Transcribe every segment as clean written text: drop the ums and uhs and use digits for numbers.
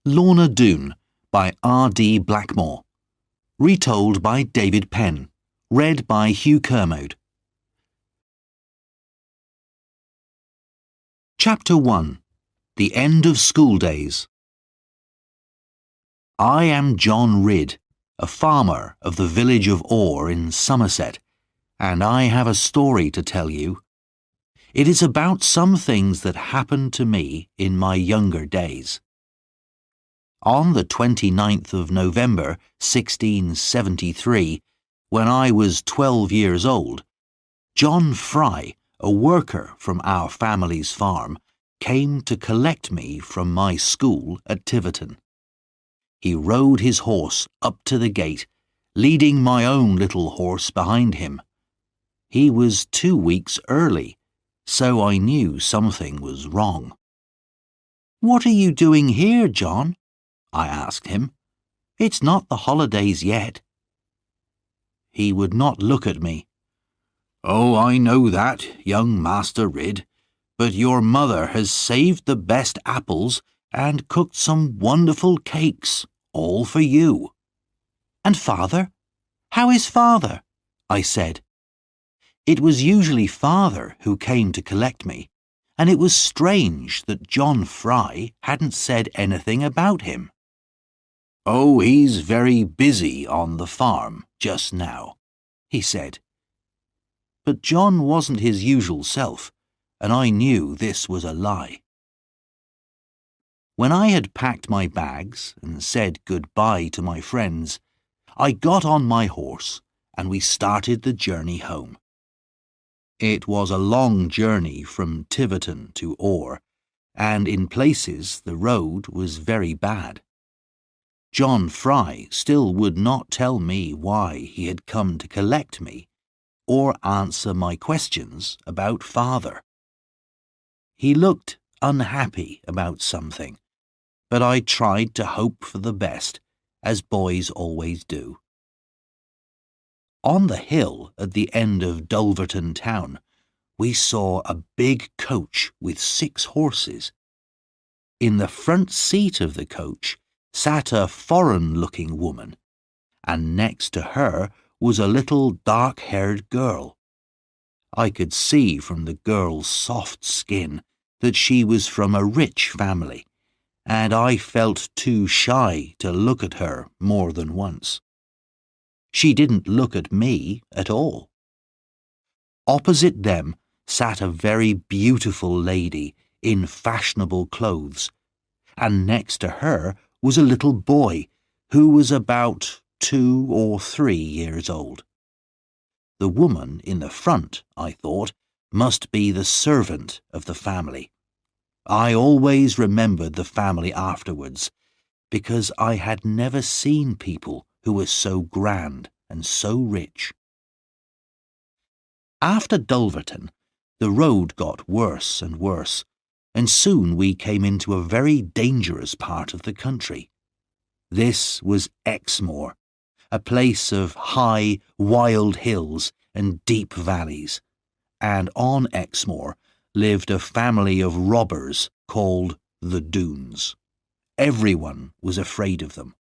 Lorna Doone by R.D. Blackmore. Retold by David Penn. Read by Hugh Kermode. Chapter 1. The End of School Days. I am John Ridd, a farmer of the village of Orr in Somerset, and I have a story to tell you. It is about some things that happened to me in my younger days. On the 29th of November, 1673, when I was 12 years old, John Fry, a worker from our family's farm, came to collect me from my school at Tiverton. He rode his horse up to the gate, leading my own little horse behind him. He was 2 weeks early, so I knew something was wrong. "What are you doing here, John?" I asked him. "It's not the holidays yet." He would not look at me. "Oh, I know that, young Master Ridd, but your mother has saved the best apples and cooked some wonderful cakes, all for you." "And father? How is father?" I said. It was usually father who came to collect me, and it was strange that John Fry hadn't said anything about him. "Oh, he's very busy on the farm just now," he said. But John wasn't his usual self, and I knew this was a lie. When I had packed my bags and said goodbye to my friends, I got on my horse and we started the journey home. It was a long journey from Tiverton to Orr, and in places the road was very bad. John Fry still would not tell me why he had come to collect me, or answer my questions about father. He looked unhappy about something, but I tried to hope for the best, as boys always do. On the hill at the end of Dulverton town, we saw a big coach with 6 horses. In the front seat of the coach sat a foreign-looking woman, and next to her was a little dark-haired girl. I could see from the girl's soft skin that she was from a rich family, and I felt too shy to look at her more than once. She didn't look at me at all. Opposite them sat a very beautiful lady in fashionable clothes, and next to her was a little boy who was about 2 or 3 years old. The woman in the front, I thought, must be the servant of the family. I always remembered the family afterwards, because I had never seen people who were so grand and so rich. After Dulverton, the road got worse and worse, and soon we came into a very dangerous part of the country. This was Exmoor, a place of high, wild hills and deep valleys, and on Exmoor lived a family of robbers called the Doones. Everyone was afraid of them.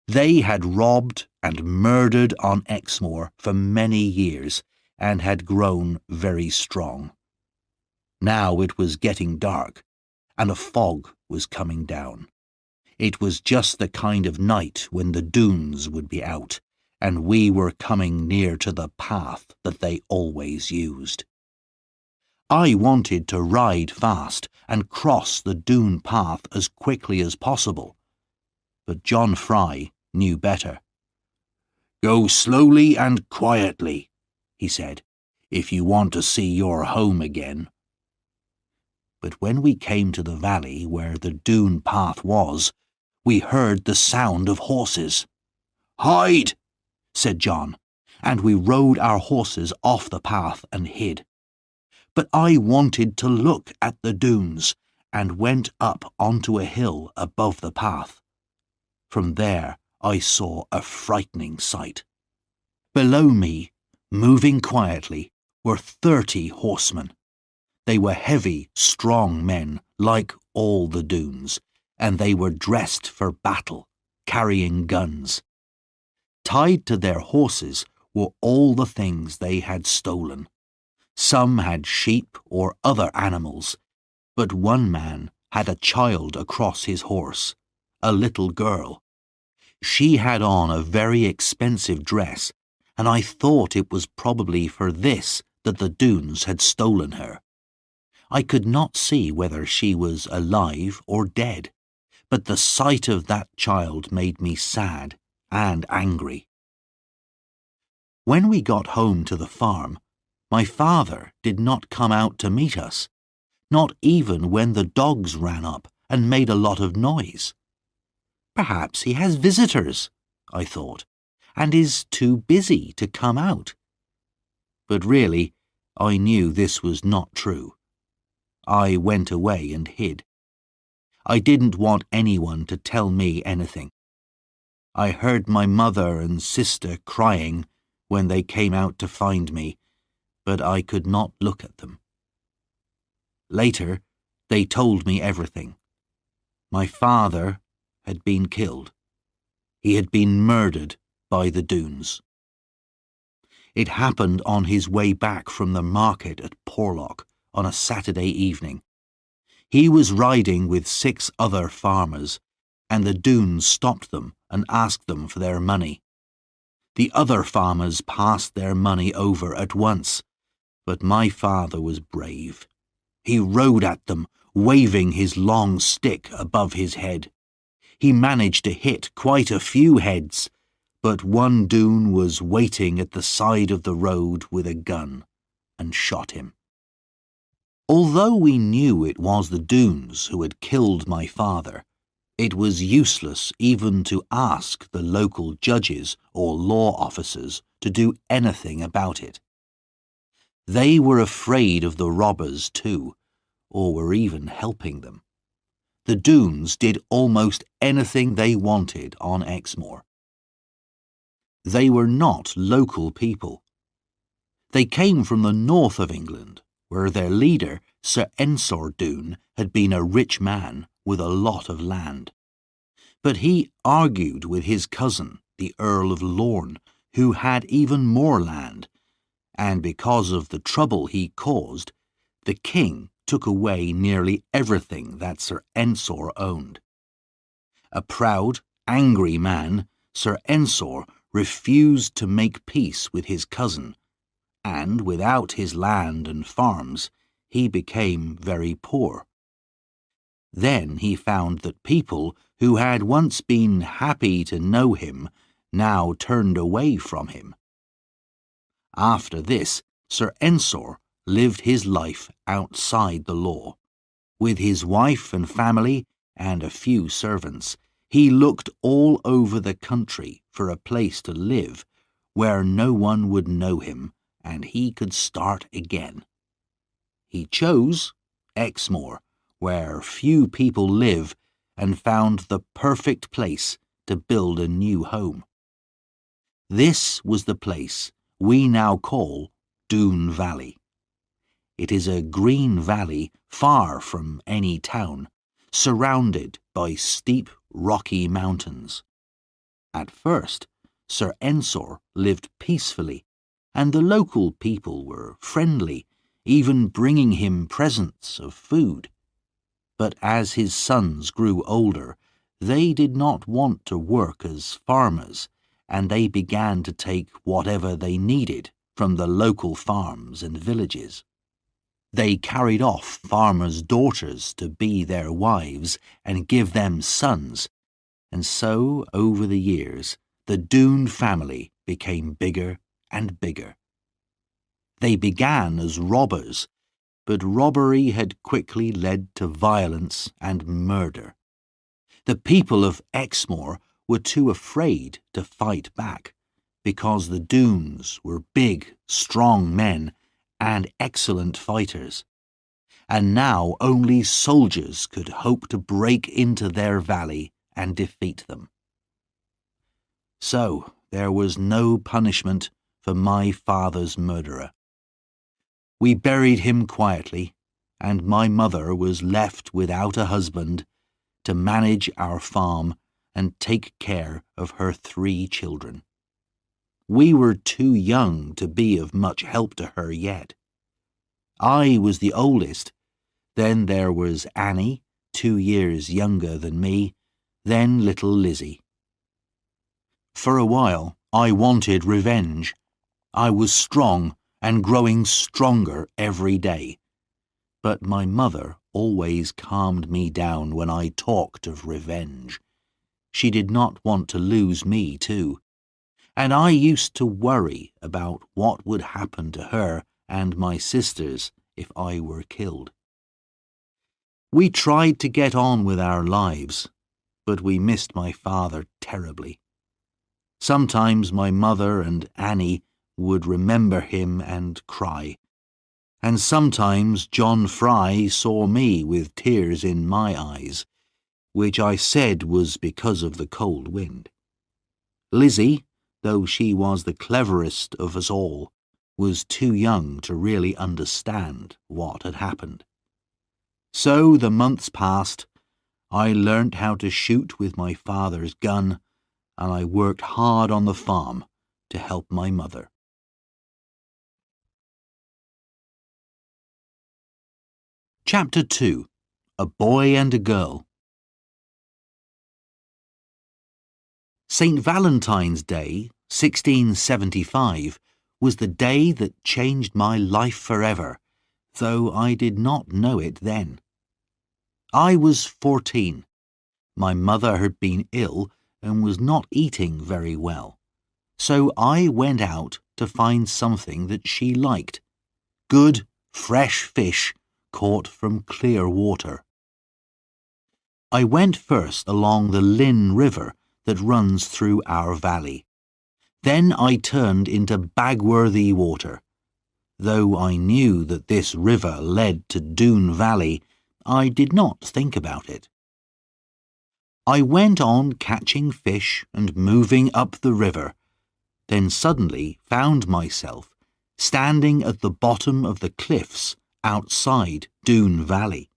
They had robbed and murdered on Exmoor for many years and had grown very strong. Now it was getting dark, and a fog was coming down. It was just the kind of night when the Doones would be out, and we were coming near to the path that they always used. I wanted to ride fast and cross the Doone path as quickly as possible, but John Fry knew better. "Go slowly and quietly," he said, "if you want to see your home again." But when we came to the valley where the Doone path was, we heard the sound of horses. "Hide!" said John, and we rode our horses off the path and hid. But I wanted to look at the Doones, and went up onto a hill above the path. From there I saw a frightening sight. Below me, moving quietly, were 30 horsemen. They were heavy, strong men, like all the Doones, and they were dressed for battle, carrying guns. Tied to their horses were all the things they had stolen. Some had sheep or other animals, but one man had a child across his horse, a little girl. She had on a very expensive dress, and I thought it was probably for this that the Doones had stolen her. I could not see whether she was alive or dead, but the sight of that child made me sad and angry. When we got home to the farm, my father did not come out to meet us, not even when the dogs ran up and made a lot of noise. Perhaps he has visitors, I thought, and is too busy to come out. But really, I knew this was not true. I went away and hid. I didn't want anyone to tell me anything. I heard my mother and sister crying when they came out to find me, but I could not look at them. Later, they told me everything. My father had been killed. He had been murdered by the Doones. It happened on his way back from the market at Porlock on a Saturday evening. He was riding with 6 other farmers, and the Doones stopped them and asked them for their money. The other farmers passed their money over at once, but my father was brave. He rode at them, waving his long stick above his head. He managed to hit quite a few heads, but one Doone was waiting at the side of the road with a gun and shot him. Although we knew it was the Doones who had killed my father, it was useless even to ask the local judges or law officers to do anything about it. They were afraid of the robbers too, or were even helping them. The Doones did almost anything they wanted on Exmoor. They were not local people. They came from the north of England, where their leader, Sir Ensor Doone, had been a rich man with a lot of land. But he argued with his cousin, the Earl of Lorna, who had even more land, and because of the trouble he caused, the king took away nearly everything that Sir Ensor owned. A proud, angry man, Sir Ensor refused to make peace with his cousin, and without his land and farms, he became very poor. Then he found that people who had once been happy to know him now turned away from him. After this, Sir Ensor lived his life outside the law. With his wife and family and a few servants, he looked all over the country for a place to live where no one would know him and he could start again. He chose Exmoor, where few people live, and found the perfect place to build a new home. This was the place we now call Doone Valley. It is a green valley far from any town, surrounded by steep, rocky mountains. At first, Sir Ensor lived peacefully, and the local people were friendly, even bringing him presents of food. But as his sons grew older, they did not want to work as farmers, and they began to take whatever they needed from the local farms and villages. They carried off farmers' daughters to be their wives and give them sons, and so, over the years, the Doone family became bigger and bigger. They began as robbers, but robbery had quickly led to violence and murder. The people of Exmoor were too afraid to fight back, because the Doones were big, strong men and excellent fighters, and now only soldiers could hope to break into their valley and defeat them. So there was no punishment for my father's murderer. We buried him quietly, and my mother was left without a husband, to manage our farm and take care of her 3 children. We were too young to be of much help to her yet. I was the oldest, then there was Annie, 2 years younger than me, then little Lizzie. For a while I wanted revenge. I was strong and growing stronger every day. But my mother always calmed me down when I talked of revenge. She did not want to lose me too, and I used to worry about what would happen to her and my sisters if I were killed. We tried to get on with our lives, but we missed my father terribly. Sometimes my mother and Annie would remember him and cry, and sometimes John Fry saw me with tears in my eyes, which I said was because of the cold wind. Lizzie, though she was the cleverest of us all, was too young to really understand what had happened. So the months passed. I learnt how to shoot with my father's gun, and I worked hard on the farm to help my mother. Chapter 2. A Boy and a Girl. St. Valentine's Day, 1675, was the day that changed my life forever, though I did not know it then. I was 14. My mother had been ill and was not eating very well, so I went out to find something that she liked: good, fresh fish caught from clear water. I went first along the Lynn River that runs through our valley. Then I turned into Bagworthy water. Though I knew that this river led to Doone Valley, I did not think about it. I went on catching fish and moving up the river, then suddenly found myself standing at the bottom of the cliffs outside Doone Valley.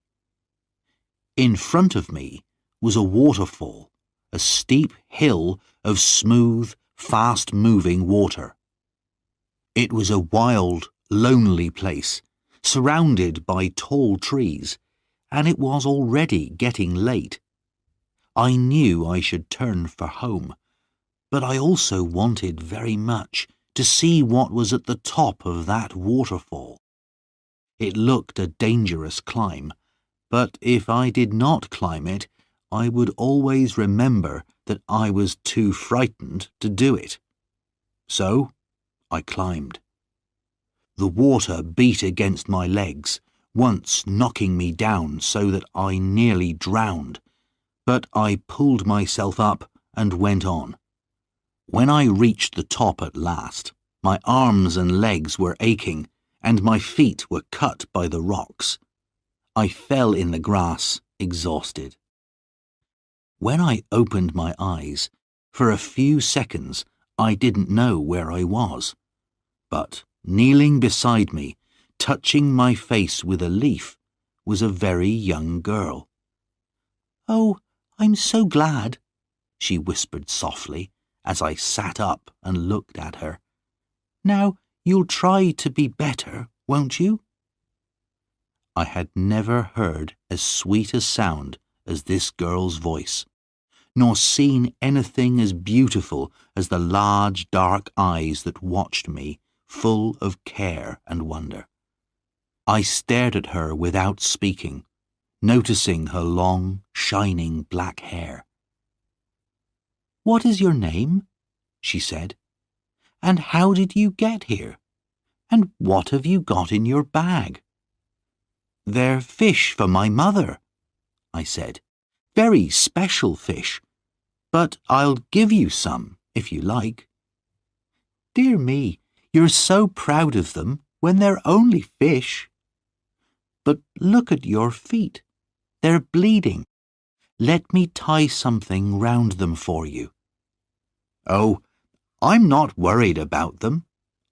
In front of me was a waterfall, a steep hill of smooth, fast-moving water. It was a wild, lonely place, surrounded by tall trees, and it was already getting late. I knew I should turn for home, but I also wanted very much to see what was at the top of that waterfall. It looked a dangerous climb, but if I did not climb it, I would always remember that I was too frightened to do it. So I climbed. The water beat against my legs, once knocking me down so that I nearly drowned, but I pulled myself up and went on. When I reached the top at last, my arms and legs were aching, and my feet were cut by the rocks. I fell in the grass, exhausted. When I opened my eyes, for a few seconds I didn't know where I was, but kneeling beside me, touching my face with a leaf, was a very young girl. "Oh, I'm so glad," she whispered softly as I sat up and looked at her. "Now you'll try to be better, won't you?" I had never heard as sweet a sound as this girl's voice, nor seen anything as beautiful as the large dark eyes that watched me, full of care and wonder. I stared at her without speaking, noticing her long, shining black hair. "What is your name?" she said. "And how did you get here? And what have you got in your bag?" "They're fish for my mother," I said. "Very special fish. But I'll give you some, if you like." "Dear me, you're so proud of them when they're only fish." "But look at your feet. They're bleeding. Let me tie something round them for you." "Oh, I'm not worried about them,"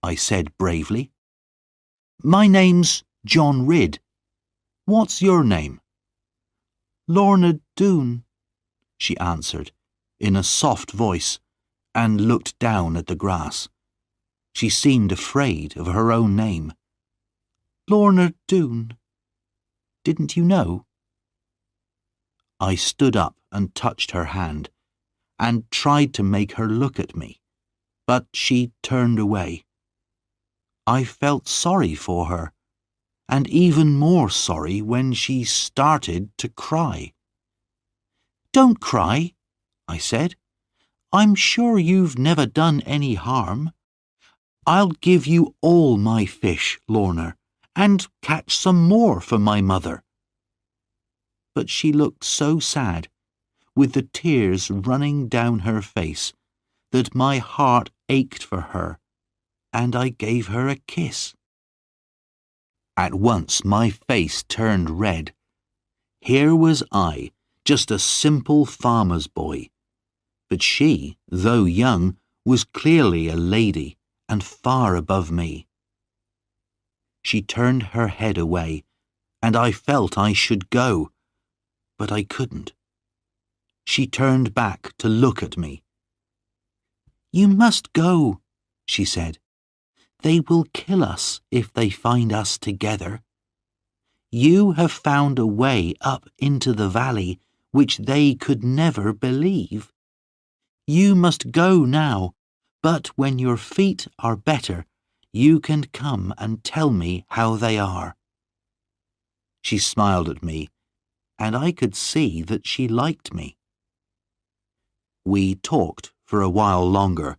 I said bravely. "My name's John Ridd. What's your name?" "Lorna Doone," she answered, in a soft voice, and looked down at the grass. She seemed afraid of her own name. Lorna Doone. Didn't you know? I stood up and touched her hand, and tried to make her look at me, but she turned away. I felt sorry for her, and even more sorry when she started to cry. Don't cry, I said. I'm sure you've never done any harm. I'll give you all my fish, Lorna, and catch some more for my mother. But she looked so sad, with the tears running down her face, that my heart ached for her, and I gave her a kiss. At once my face turned red. Here was I, just a simple farmer's boy, but she, though young, was clearly a lady and far above me. She turned her head away, and I felt I should go, but I couldn't. She turned back to look at me. You must go, she said. They will kill us if they find us together. You have found a way up into the valley which they could never believe. You must go now, but when your feet are better, you can come and tell me how they are. She smiled at me, and I could see that she liked me. We talked for a while longer,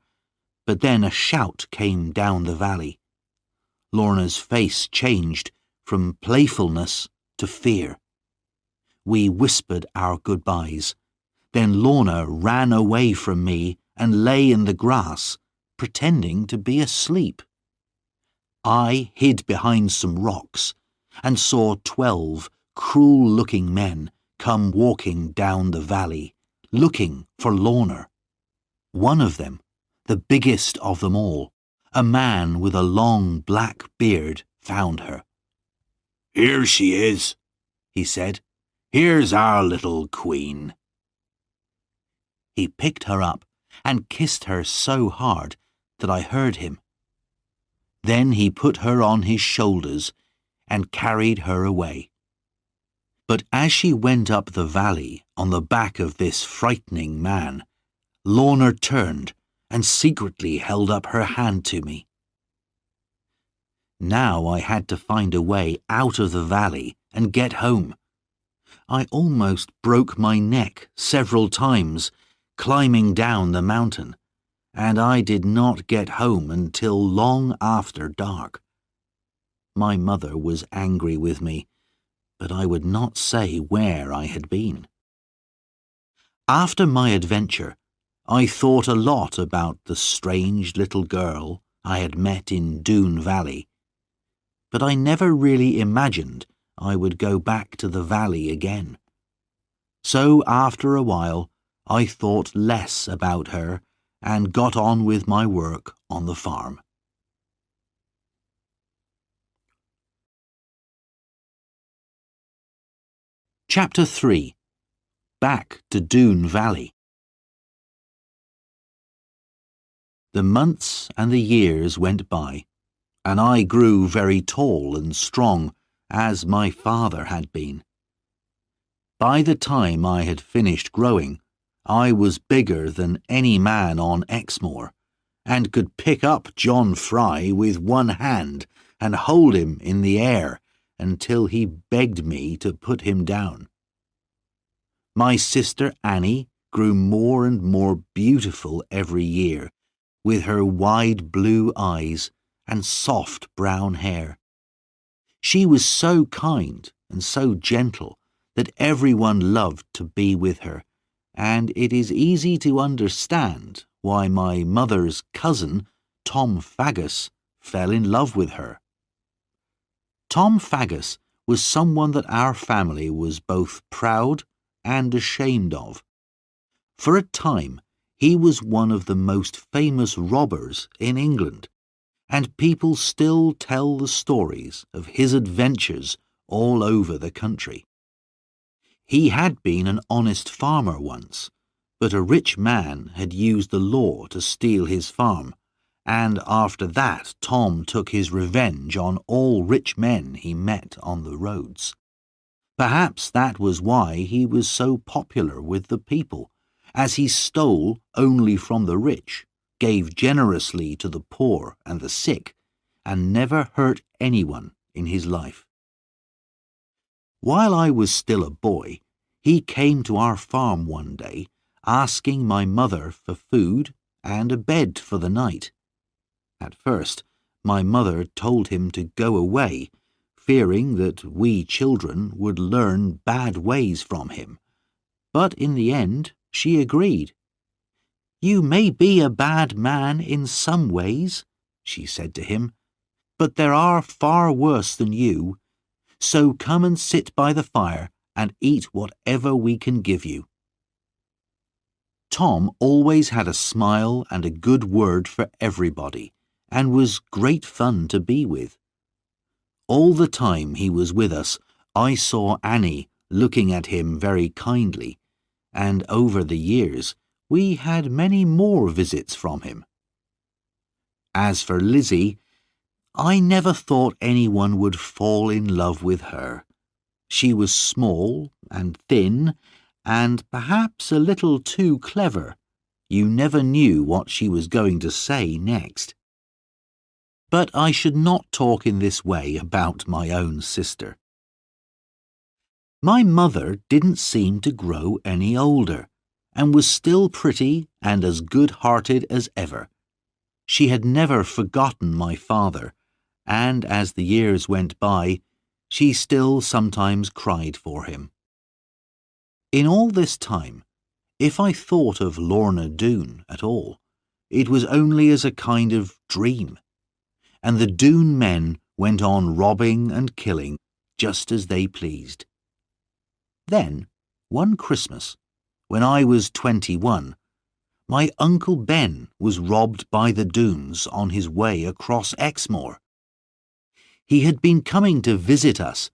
but then a shout came down the valley. Lorna's face changed from playfulness to fear. We whispered our goodbyes. Then Lorna ran away from me and lay in the grass, pretending to be asleep. I hid behind some rocks and saw 12 cruel-looking men come walking down the valley, looking for Lorna. One of them, the biggest of them all, a man with a long black beard, found her. Here she is, he said. Here's our little queen. He picked her up and kissed her so hard that I heard him. Then he put her on his shoulders and carried her away. But as she went up the valley on the back of this frightening man, Lorna turned and secretly held up her hand to me. Now I had to find a way out of the valley and get home. I almost broke my neck several times climbing down the mountain, and I did not get home until long after dark. My mother was angry with me, but I would not say where I had been. After my adventure, I thought a lot about the strange little girl I had met in Doone Valley, but I never really imagined I would go back to the valley again. So after a while, I thought less about her and got on with my work on the farm. Chapter 3. Back to Doone Valley. The months and the years went by, and I grew very tall and strong, as my father had been. By the time I had finished growing, I was bigger than any man on Exmoor, and could pick up John Fry with one hand and hold him in the air until he begged me to put him down. My sister Annie grew more and more beautiful every year, with her wide blue eyes and soft brown hair. She was so kind and so gentle that everyone loved to be with her, and it is easy to understand why my mother's cousin, Tom Faggus, fell in love with her. Tom Faggus was someone that our family was both proud and ashamed of. For a time, he was one of the most famous robbers in England, and people still tell the stories of his adventures all over the country. He had been an honest farmer once, but a rich man had used the law to steal his farm, and after that Tom took his revenge on all rich men he met on the roads. Perhaps that was why he was so popular with the people, as he stole only from the rich, gave generously to the poor and the sick, and never hurt anyone in his life. While I was still a boy, he came to our farm one day, asking my mother for food and a bed for the night. At first, my mother told him to go away, fearing that we children would learn bad ways from him. But in the end, she agreed. "You may be a bad man in some ways," she said to him, "but there are far worse than you. So come and sit by the fire and eat whatever we can give you." Tom always had a smile and a good word for everybody, and was great fun to be with. All the time he was with us, I saw Annie looking at him very kindly, and over the years we had many more visits from him. As for Lizzie, I never thought anyone would fall in love with her. She was small and thin, and perhaps a little too clever. You never knew what she was going to say next. But I should not talk in this way about my own sister. My mother didn't seem to grow any older, and was still pretty and as good-hearted as ever. She had never forgotten my father, and as the years went by, she still sometimes cried for him. In all this time, if I thought of Lorna Doone at all, it was only as a kind of dream, and the Doone men went on robbing and killing just as they pleased. Then, one Christmas, when I was 21, my Uncle Ben was robbed by the Doones on his way across Exmoor. He had been coming to visit us,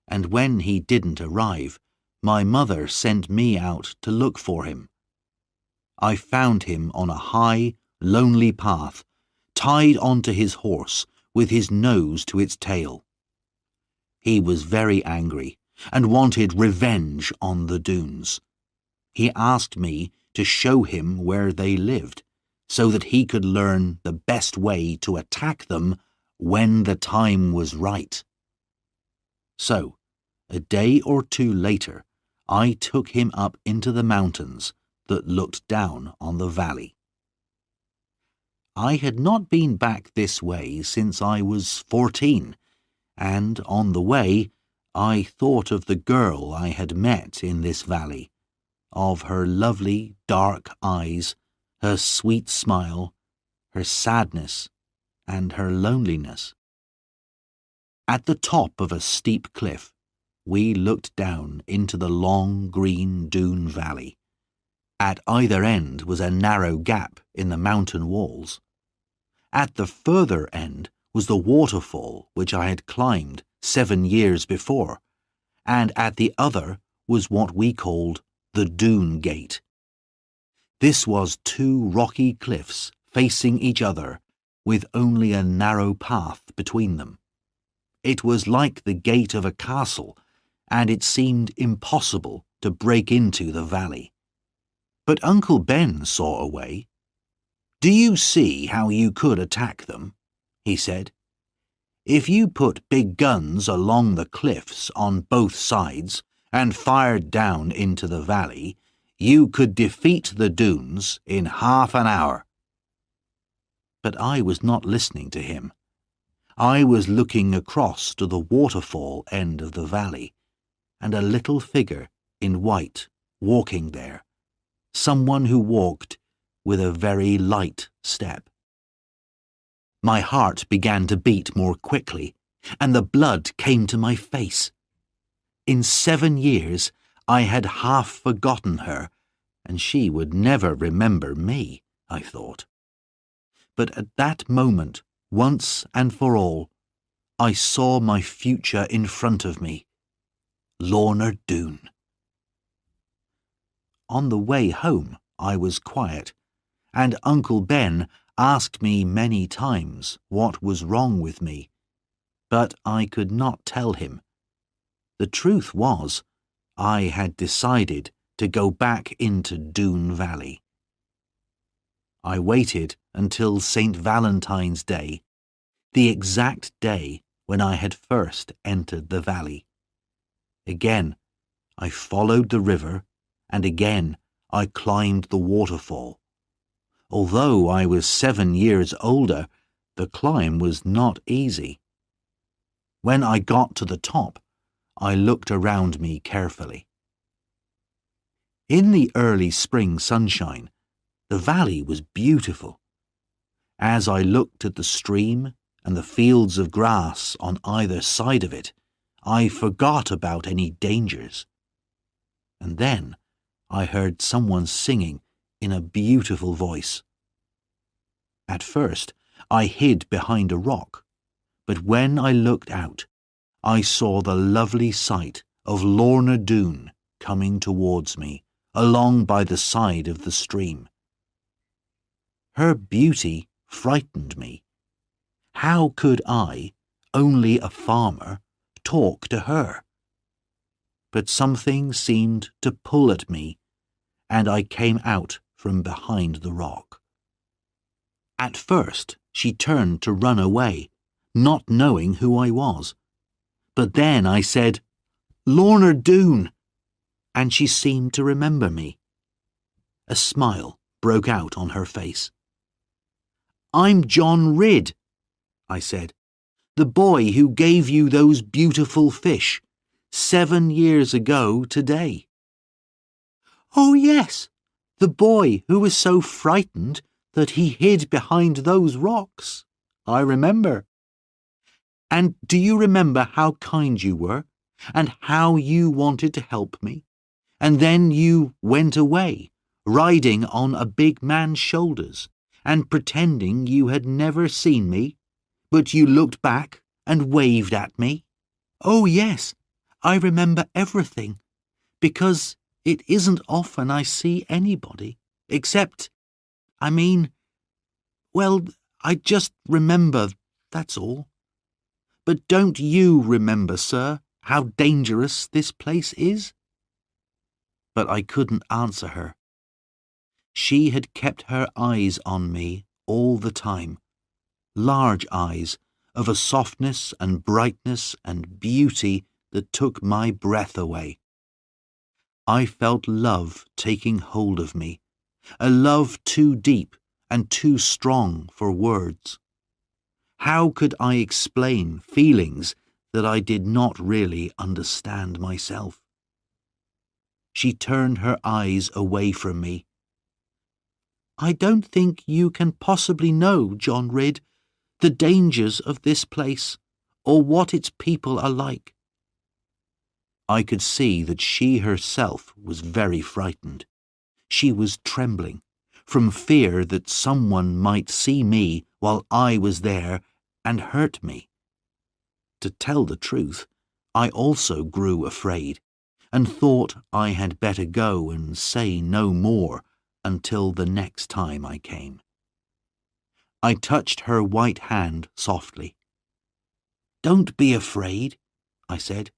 and when he didn't arrive, my mother sent me out to look for him. I found him on a high, lonely path, tied onto his horse, with his nose to its tail. He was very angry, and wanted revenge on the Doones. He asked me to show him where they lived, so that he could learn the best way to attack them when the time was right. So, a day or two later, I took him up into the mountains that looked down on the valley. I had not been back this way since I was 14, and on the way I thought of the girl I had met in this valley, of her lovely dark eyes, her sweet smile, her sadness, and her loneliness. At the top of a steep cliff, we looked down into the long green Doone valley. At either end was a narrow gap in the mountain walls. At the further end was the waterfall which I had climbed 7 years before, and at the other was what we called the Doone Gate. This was 2 rocky cliffs facing each other, with only a narrow path between them. It was like the gate of a castle, and it seemed impossible to break into the valley. But Uncle Ben saw a way. "Do you see how you could attack them?" he said. "If you put big guns along the cliffs on both sides and fired down into the valley, you could defeat the Doones in half an hour." But I was not listening to him. I was looking across to the waterfall end of the valley, and a little figure in white walking there, someone who walked with a very light step. My heart began to beat more quickly, and the blood came to my face. In 7 years I had half forgotten her, and she would never remember me, I thought. But at that moment, once and for all, I saw my future in front of me. Lorna Doone. on the way home I was quiet, and Uncle Ben asked me many times what was wrong with me, but I could not tell him. The truth was, I had decided to go back into Doone Valley. I waited until St. Valentine's Day, the exact day when I had first entered the valley. Again, I followed the river, and again I climbed the waterfall. Although I was 7 years older, the climb was not easy. When I got to the top, I looked around me carefully. In the early spring sunshine, the valley was beautiful. As I looked at the stream and the fields of grass on either side of it, I forgot about any dangers. And then I heard someone singing in a beautiful voice. At first, I hid behind a rock, but when I looked out, I saw the lovely sight of Lorna Doone coming towards me along by the side of the stream. Her beauty frightened me. How could I, only a farmer, talk to her? But something seemed to pull at me, and I came out from behind the rock. At first, she turned to run away, not knowing who I was. But then I said, "Lorna Doone," and she seemed to remember me. A smile broke out on her face. "I'm John Ridd," I said, "the boy who gave you those beautiful fish 7 years ago today." "Oh yes, the boy who was so frightened that he hid behind those rocks. I remember. And do you remember how kind you were, and how you wanted to help me? And then you went away, riding on a big man's shoulders, and pretending you had never seen me, but you looked back and waved at me?" "Oh yes, I remember everything, because it isn't often I see anybody, except, well, I just remember, that's all. But don't you remember, sir, how dangerous this place is?" But I couldn't answer her. She had kept her eyes on me all the time, large eyes of a softness and brightness and beauty that took my breath away. I felt love taking hold of me, a love too deep and too strong for words. How could I explain feelings that I did not really understand myself? She turned her eyes away from me. "I don't think you can possibly know, John Ridd, the dangers of this place, or what its people are like." I could see that she herself was very frightened. She was trembling, from fear that someone might see me while I was there and hurt me. To tell the truth, I also grew afraid, and thought I had better go and say no more until the next time I came. I touched her white hand softly. "Don't be afraid," I said.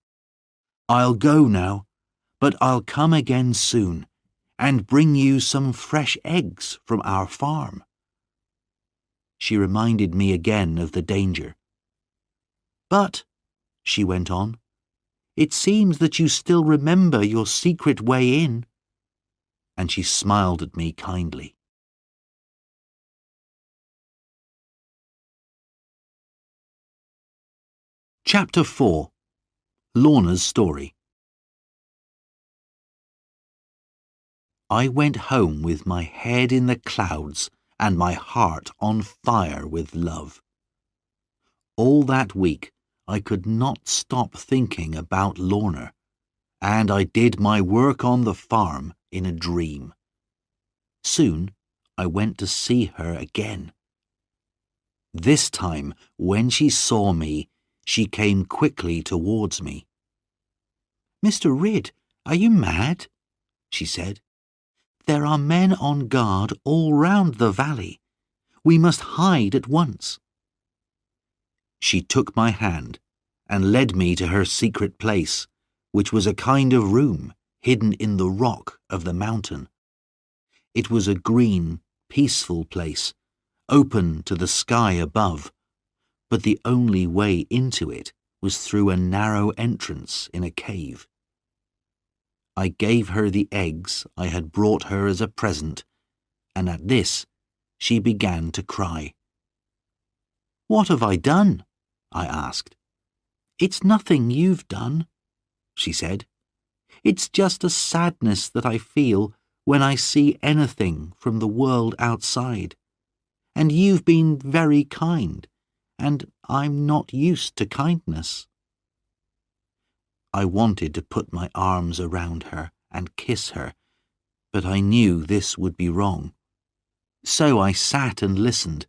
"I'll go now, but I'll come again soon and bring you some fresh eggs from our farm." She reminded me again of the danger. "But," she went on, "it seems that you still remember your secret way in." And she smiled at me kindly. Chapter 4. Lorna's Story. I went home with my head in the clouds and my heart on fire with love. All that week I could not stop thinking about Lorna, and I did my work on the farm in a dream. Soon I went to see her again. This time, when she saw me, she came quickly towards me. "Mr. Ridd, are you mad?" she said. There are men on guard all round the valley. We must hide at once." She took my hand and led me to her secret place, which was a kind of room hidden in the rock of the mountain. It was a green, peaceful place, open to the sky above, but the only way into it was through a narrow entrance in a cave. I gave her the eggs I had brought her as a present, and at this she began to cry. "What have I done?" I asked. "It's nothing you've done," she said. "It's just a sadness that I feel when I see anything from the world outside. And you've been very kind, and I'm not used to kindness." I wanted to put my arms around her and kiss her, but I knew this would be wrong. So I sat and listened,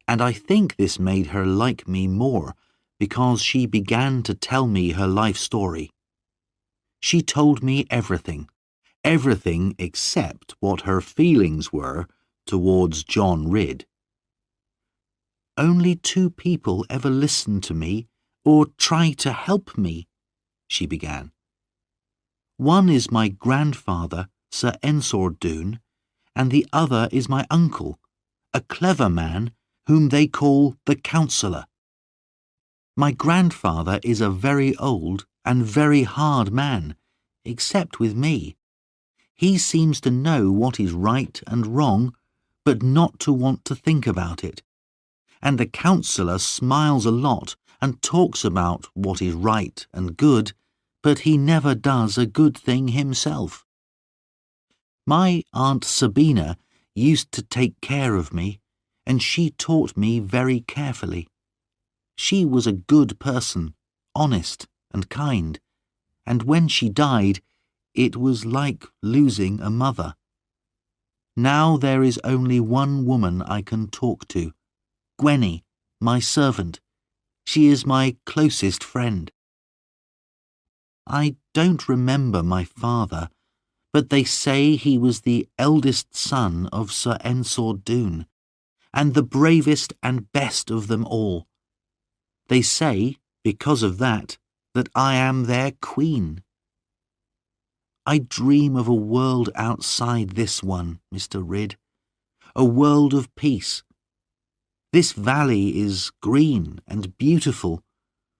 and I think this made her like me more, because she began to tell me her life story. She told me everything except what her feelings were towards John Ridd. "Only 2 people ever listened to me or try to help me," she began. "One is my grandfather, Sir Ensor Doone, and the other is my uncle, a clever man whom they call the Counsellor. My grandfather is a very old and very hard man, except with me. He seems to know what is right and wrong, but not to want to think about it. And the Counsellor smiles a lot and talks about what is right and good, but he never does a good thing himself. My Aunt Sabina used to take care of me, and she taught me very carefully. She was a good person, honest and kind, and when she died, it was like losing a mother. Now there is only one woman I can talk to, Gwenny, my servant. She is my closest friend. I don't remember my father, but they say he was the eldest son of Sir Ensor Doone, and the bravest and best of them all. They say, because of that I am their queen. I dream of a world outside this one, Mr. Ridd, a world of peace. This valley is green and beautiful,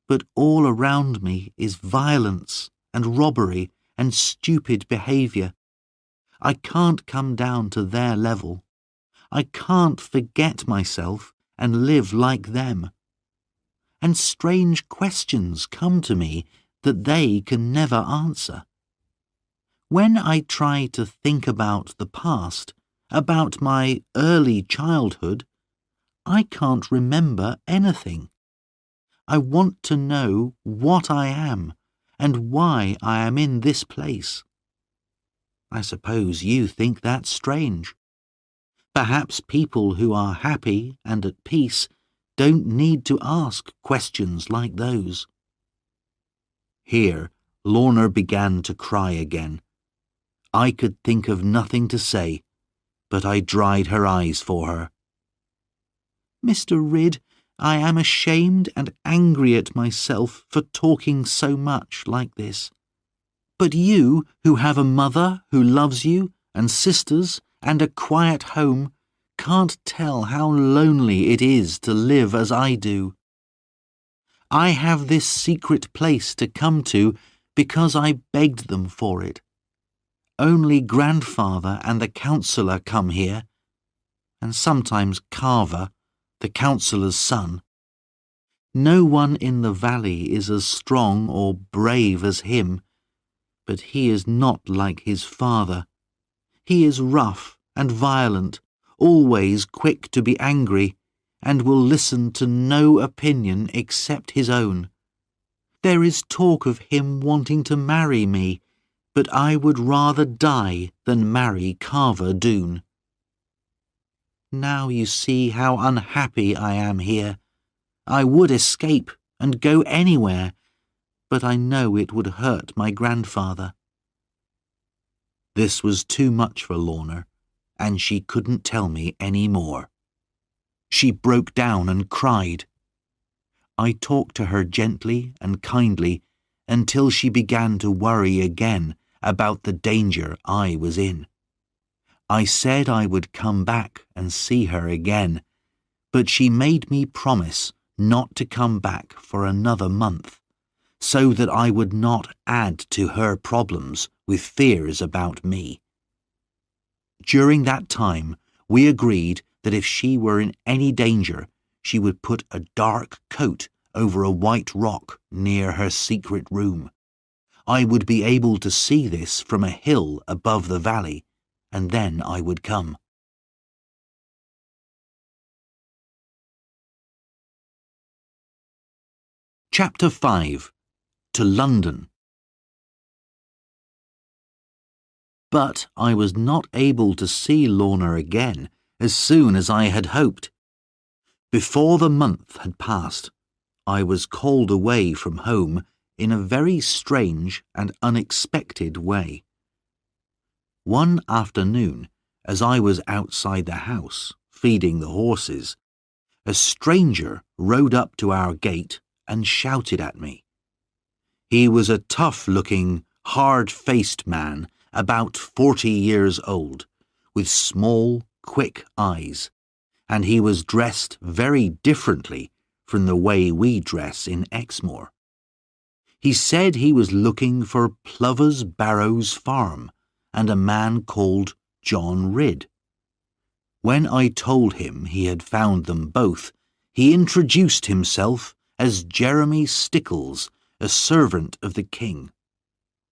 but all around me is violence and robbery and stupid behaviour. I can't come down to their level. I can't forget myself and live like them. And strange questions come to me that they can never answer. When I try to think about the past, about my early childhood, I can't remember anything. I want to know what I am and why I am in this place. I suppose you think that's strange. Perhaps people who are happy and at peace don't need to ask questions like those. Here, Lorna began to cry again. I could think of nothing to say, but I dried her eyes for her. "Mr. Ridd, I am ashamed and angry at myself for talking so much like this. But you, who have a mother who loves you, and sisters, and a quiet home, can't tell how lonely it is to live as I do. I have this secret place to come to because I begged them for it. Only grandfather and the Counsellor come here, and sometimes Carver, the Counsellor's son. No one in the valley is as strong or brave as him, but he is not like his father. He is rough and violent, always quick to be angry, and will listen to no opinion except his own. There is talk of him wanting to marry me, but I would rather die than marry Carver Doone. Now you see how unhappy I am here. I would escape and go anywhere, but I know it would hurt my grandfather." This was too much for Lorna, and she couldn't tell me any more. She broke down and cried. I talked to her gently and kindly until she began to worry again about the danger I was in. I said I would come back and see her again, but she made me promise not to come back for another month, so that I would not add to her problems with fears about me. During that time, we agreed that if she were in any danger, she would put a dark coat over a white rock near her secret room. I would be able to see this from a hill above the valley, and then I would come. Chapter 5. To London. But I was not able to see Lorna again as soon as I had hoped. Before the month had passed, I was called away from home in a very strange and unexpected way. One afternoon, as I was outside the house, feeding the horses, a stranger rode up to our gate and shouted at me. He was a tough-looking, hard-faced man, about 40 years old, with small, quick eyes, and he was dressed very differently from the way we dress in Exmoor. He said he was looking for Plover's Barrows Farm and a man called John Ridd. When I told him he had found them both, he introduced himself as Jeremy Stickles, a servant of the king,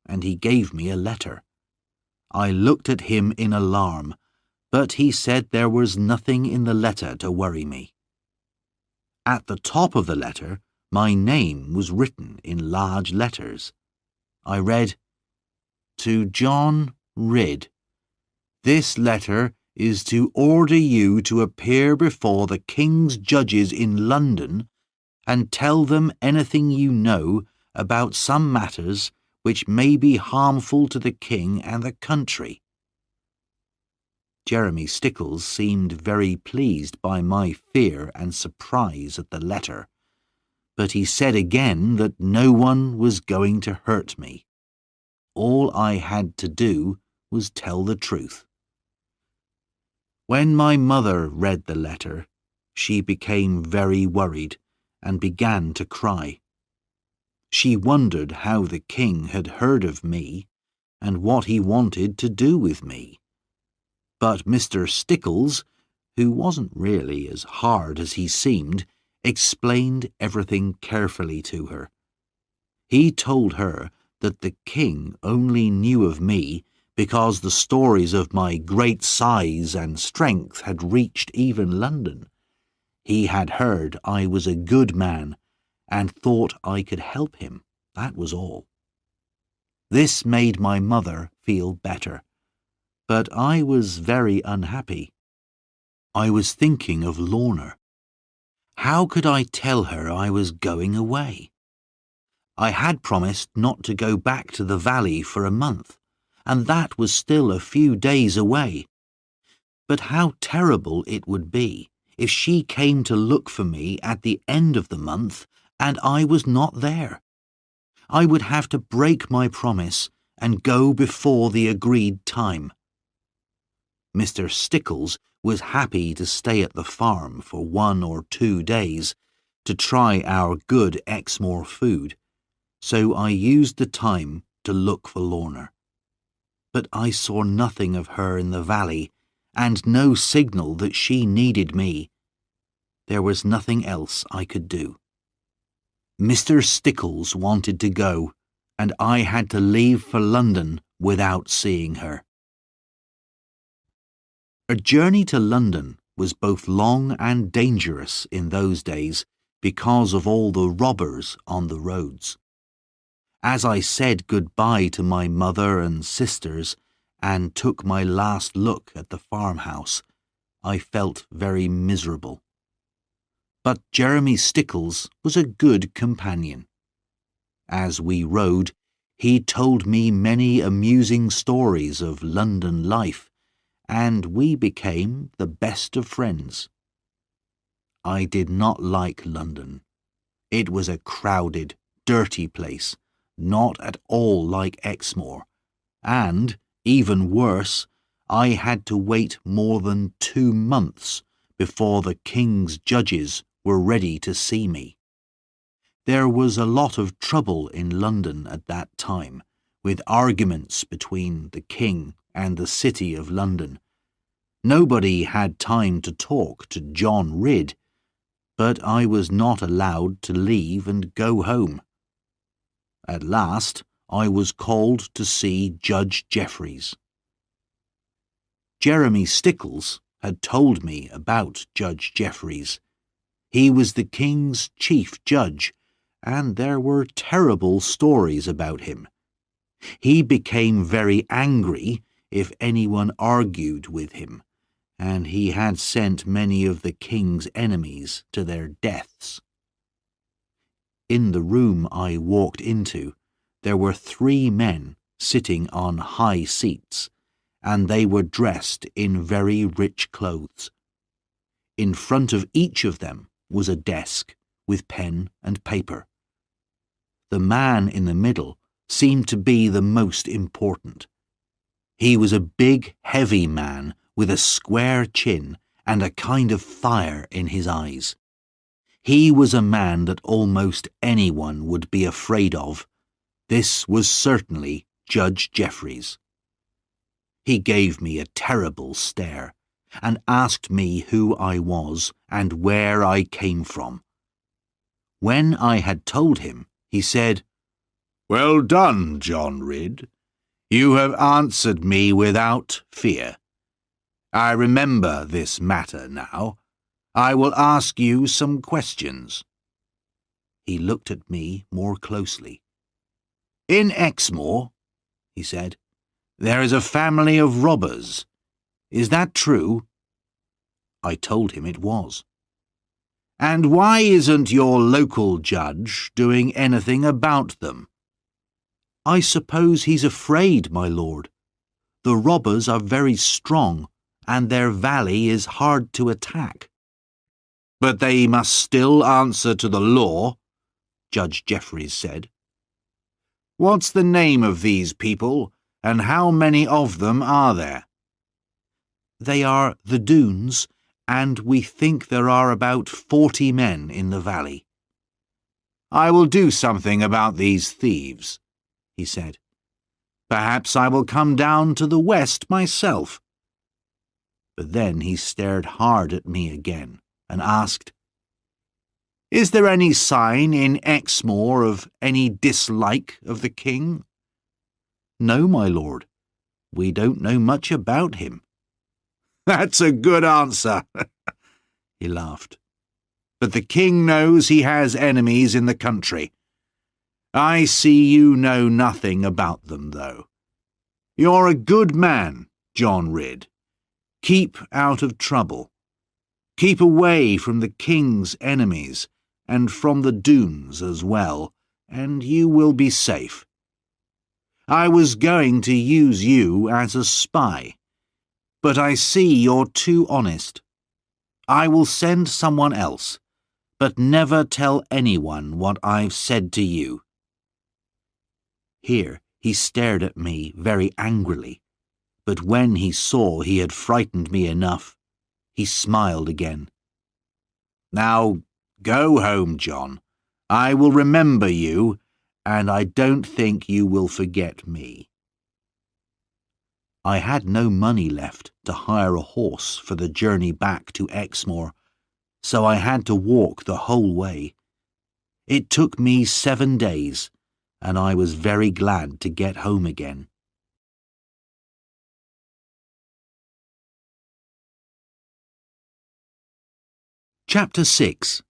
and he gave me a letter. I looked at him in alarm, but he said there was nothing in the letter to worry me. At the top of the letter, my name was written in large letters. I read, "To John Ridd. This letter is to order you to appear before the King's judges in London and tell them anything you know about some matters which may be harmful to the King and the country." Jeremy Stickles seemed very pleased by my fear and surprise at the letter, but he said again that no one was going to hurt me. All I had to do was tell the truth. When my mother read the letter, she became very worried and began to cry. She wondered how the king had heard of me and what he wanted to do with me. But Mr. Stickles, who wasn't really as hard as he seemed, explained everything carefully to her. He told her that the king only knew of me because the stories of my great size and strength had reached even London. He had heard I was a good man and thought I could help him, that was all. This made my mother feel better, but I was very unhappy. I was thinking of Lorna. How could I tell her I was going away? I had promised not to go back to the valley for a month, and that was still a few days away. But how terrible it would be if she came to look for me at the end of the month and I was not there. I would have to break my promise and go before the agreed time. Mr. Stickles was happy to stay at the farm for 1 or 2 days to try our good Exmoor food, so I used the time to look for Lorna. But I saw nothing of her in the valley and no signal that she needed me. There was nothing else I could do. Mr. Stickles wanted to go, and I had to leave for London without seeing her. A journey to London was both long and dangerous in those days because of all the robbers on the roads. As I said goodbye to my mother and sisters and took my last look at the farmhouse, I felt very miserable. But Jeremy Stickles was a good companion. As we rode, He told me many amusing stories of London life, and we became the best of friends. I did not like London. It was a crowded, dirty place, not at all like Exmoor, and, even worse, I had to wait more than 2 months before the king's judges were ready to see me. There was a lot of trouble in London at that time, with arguments between the king and the city of London. Nobody had time to talk to John Ridd, but I was not allowed to leave and go home. At last, I was called to see Judge Jeffreys. Jeremy Stickles had told me about Judge Jeffreys. He was the king's chief judge, and there were terrible stories about him. He became very angry if anyone argued with him, and he had sent many of the king's enemies to their deaths. In the room I walked into, there were 3 men sitting on high seats, and they were dressed in very rich clothes. In front of each of them was a desk with pen and paper. The man in the middle seemed to be the most important. He was a big, heavy man with a square chin and a kind of fire in his eyes. He was a man that almost anyone would be afraid of. This was certainly Judge Jeffreys. He gave me a terrible stare and asked me who I was and where I came from. When I had told him, he said, "Well done, John Ridd. You have answered me without fear. I remember this matter now. I will ask you some questions." He looked at me more closely. "In Exmoor," he said, "there is a family of robbers. Is that true?" I told him it was. "And why isn't your local judge doing anything about them?" "I suppose he's afraid, my lord. The robbers are very strong, and their valley is hard to attack." "But they must still answer to the law," Judge Jeffreys said. "What's the name of these people, and how many of them are there?" "They are the Doones, and we think there are about 40 men in the valley." "I will do something about these thieves," he said. "Perhaps I will come down to the west myself." But then he stared hard at me again and asked, "Is there any sign in Exmoor of any dislike of the king?" "No, my lord. We don't know much about him." "That's a good answer," he laughed. "But the king knows he has enemies in the country. I see you know nothing about them, though. You're a good man, John Ridd. Keep out of trouble. Keep away from the king's enemies, and from the Doones as well, and you will be safe. I was going to use you as a spy, but I see you're too honest. I will send someone else, but never tell anyone what I've said to you." Here he stared at me very angrily, but when he saw he had frightened me enough, he smiled again. "Now go home, John. I will remember you, and I don't think you will forget me." I had no money left to hire a horse for the journey back to Exmoor, so I had to walk the whole way. It took me 7 days, and I was very glad to get home again. Chapter 6.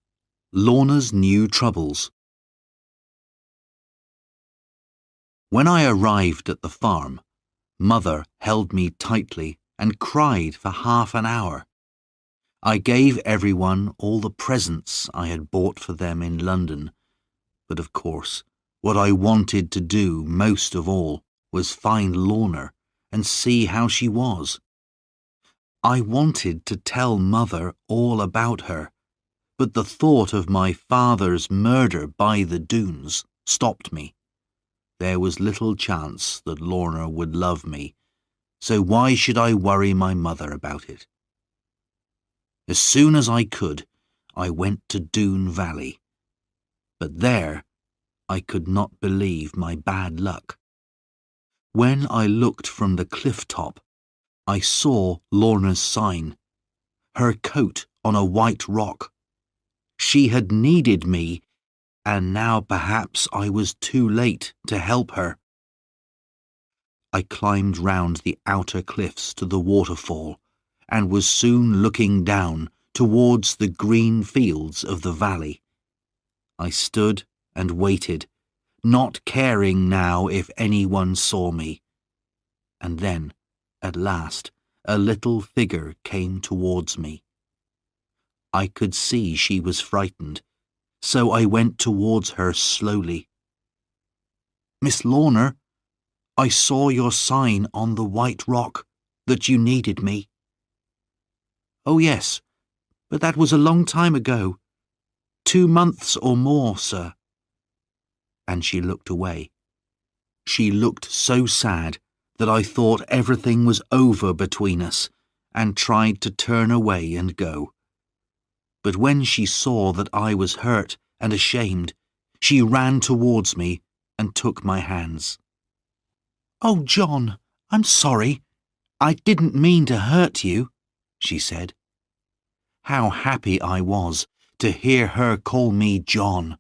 Lorna's New Troubles. When I arrived at the farm, Mother held me tightly and cried for half an hour. I gave everyone all the presents I had bought for them in London, but of course What I wanted to do most of all was find Lorna and see how she was. I wanted to tell Mother all about her, but the thought of my father's murder by the Doones stopped me. There was little chance that Lorna would love me, so why should I worry my mother about it? As soon as I could, I went to Doone Valley. But there, I could not believe my bad luck. When I looked from the cliff top, I saw Lorna's sign, her coat on a white rock. She had needed me, and now perhaps I was too late to help her. I climbed round the outer cliffs to the waterfall, and was soon looking down towards the green fields of the valley. I stood and waited, not caring now if anyone saw me. And then, at last, a little figure came towards me. I could see she was frightened, so I went towards her slowly. "Miss Lorna, I saw your sign on the white rock, that you needed me." "Oh yes, but that was a long time ago. 2 months or more, sir." And she looked away. She looked so sad that I thought everything was over between us, and tried to turn away and go. But when she saw that I was hurt and ashamed, she ran towards me and took my hands. "Oh, John, I'm sorry. I didn't mean to hurt you," she said. How happy I was to hear her call me John.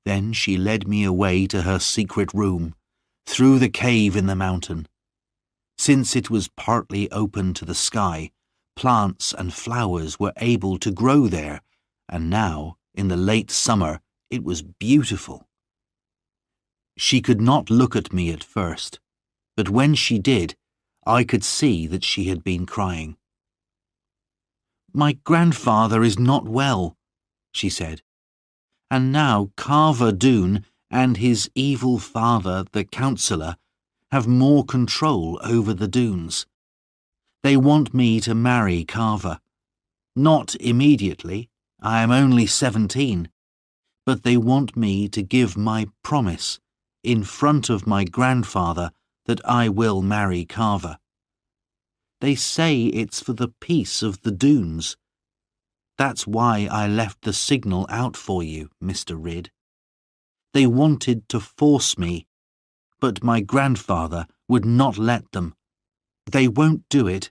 Then she led me away to her secret room, through the cave in the mountain. Since it was partly open to the sky, plants and flowers were able to grow there, and now, in the late summer, it was beautiful. She could not look at me at first, but when she did, I could see that she had been crying. "My grandfather is not well," she said, "and now Carver Doone and his evil father, the councillor, have more control over the Doones. They want me to marry Carver. Not immediately, I am only 17, but they want me to give my promise in front of my grandfather that I will marry Carver. They say it's for the peace of the Doones. That's why I left the signal out for you, Mr. Ridd. They wanted to force me, but my grandfather would not let them. They won't do it,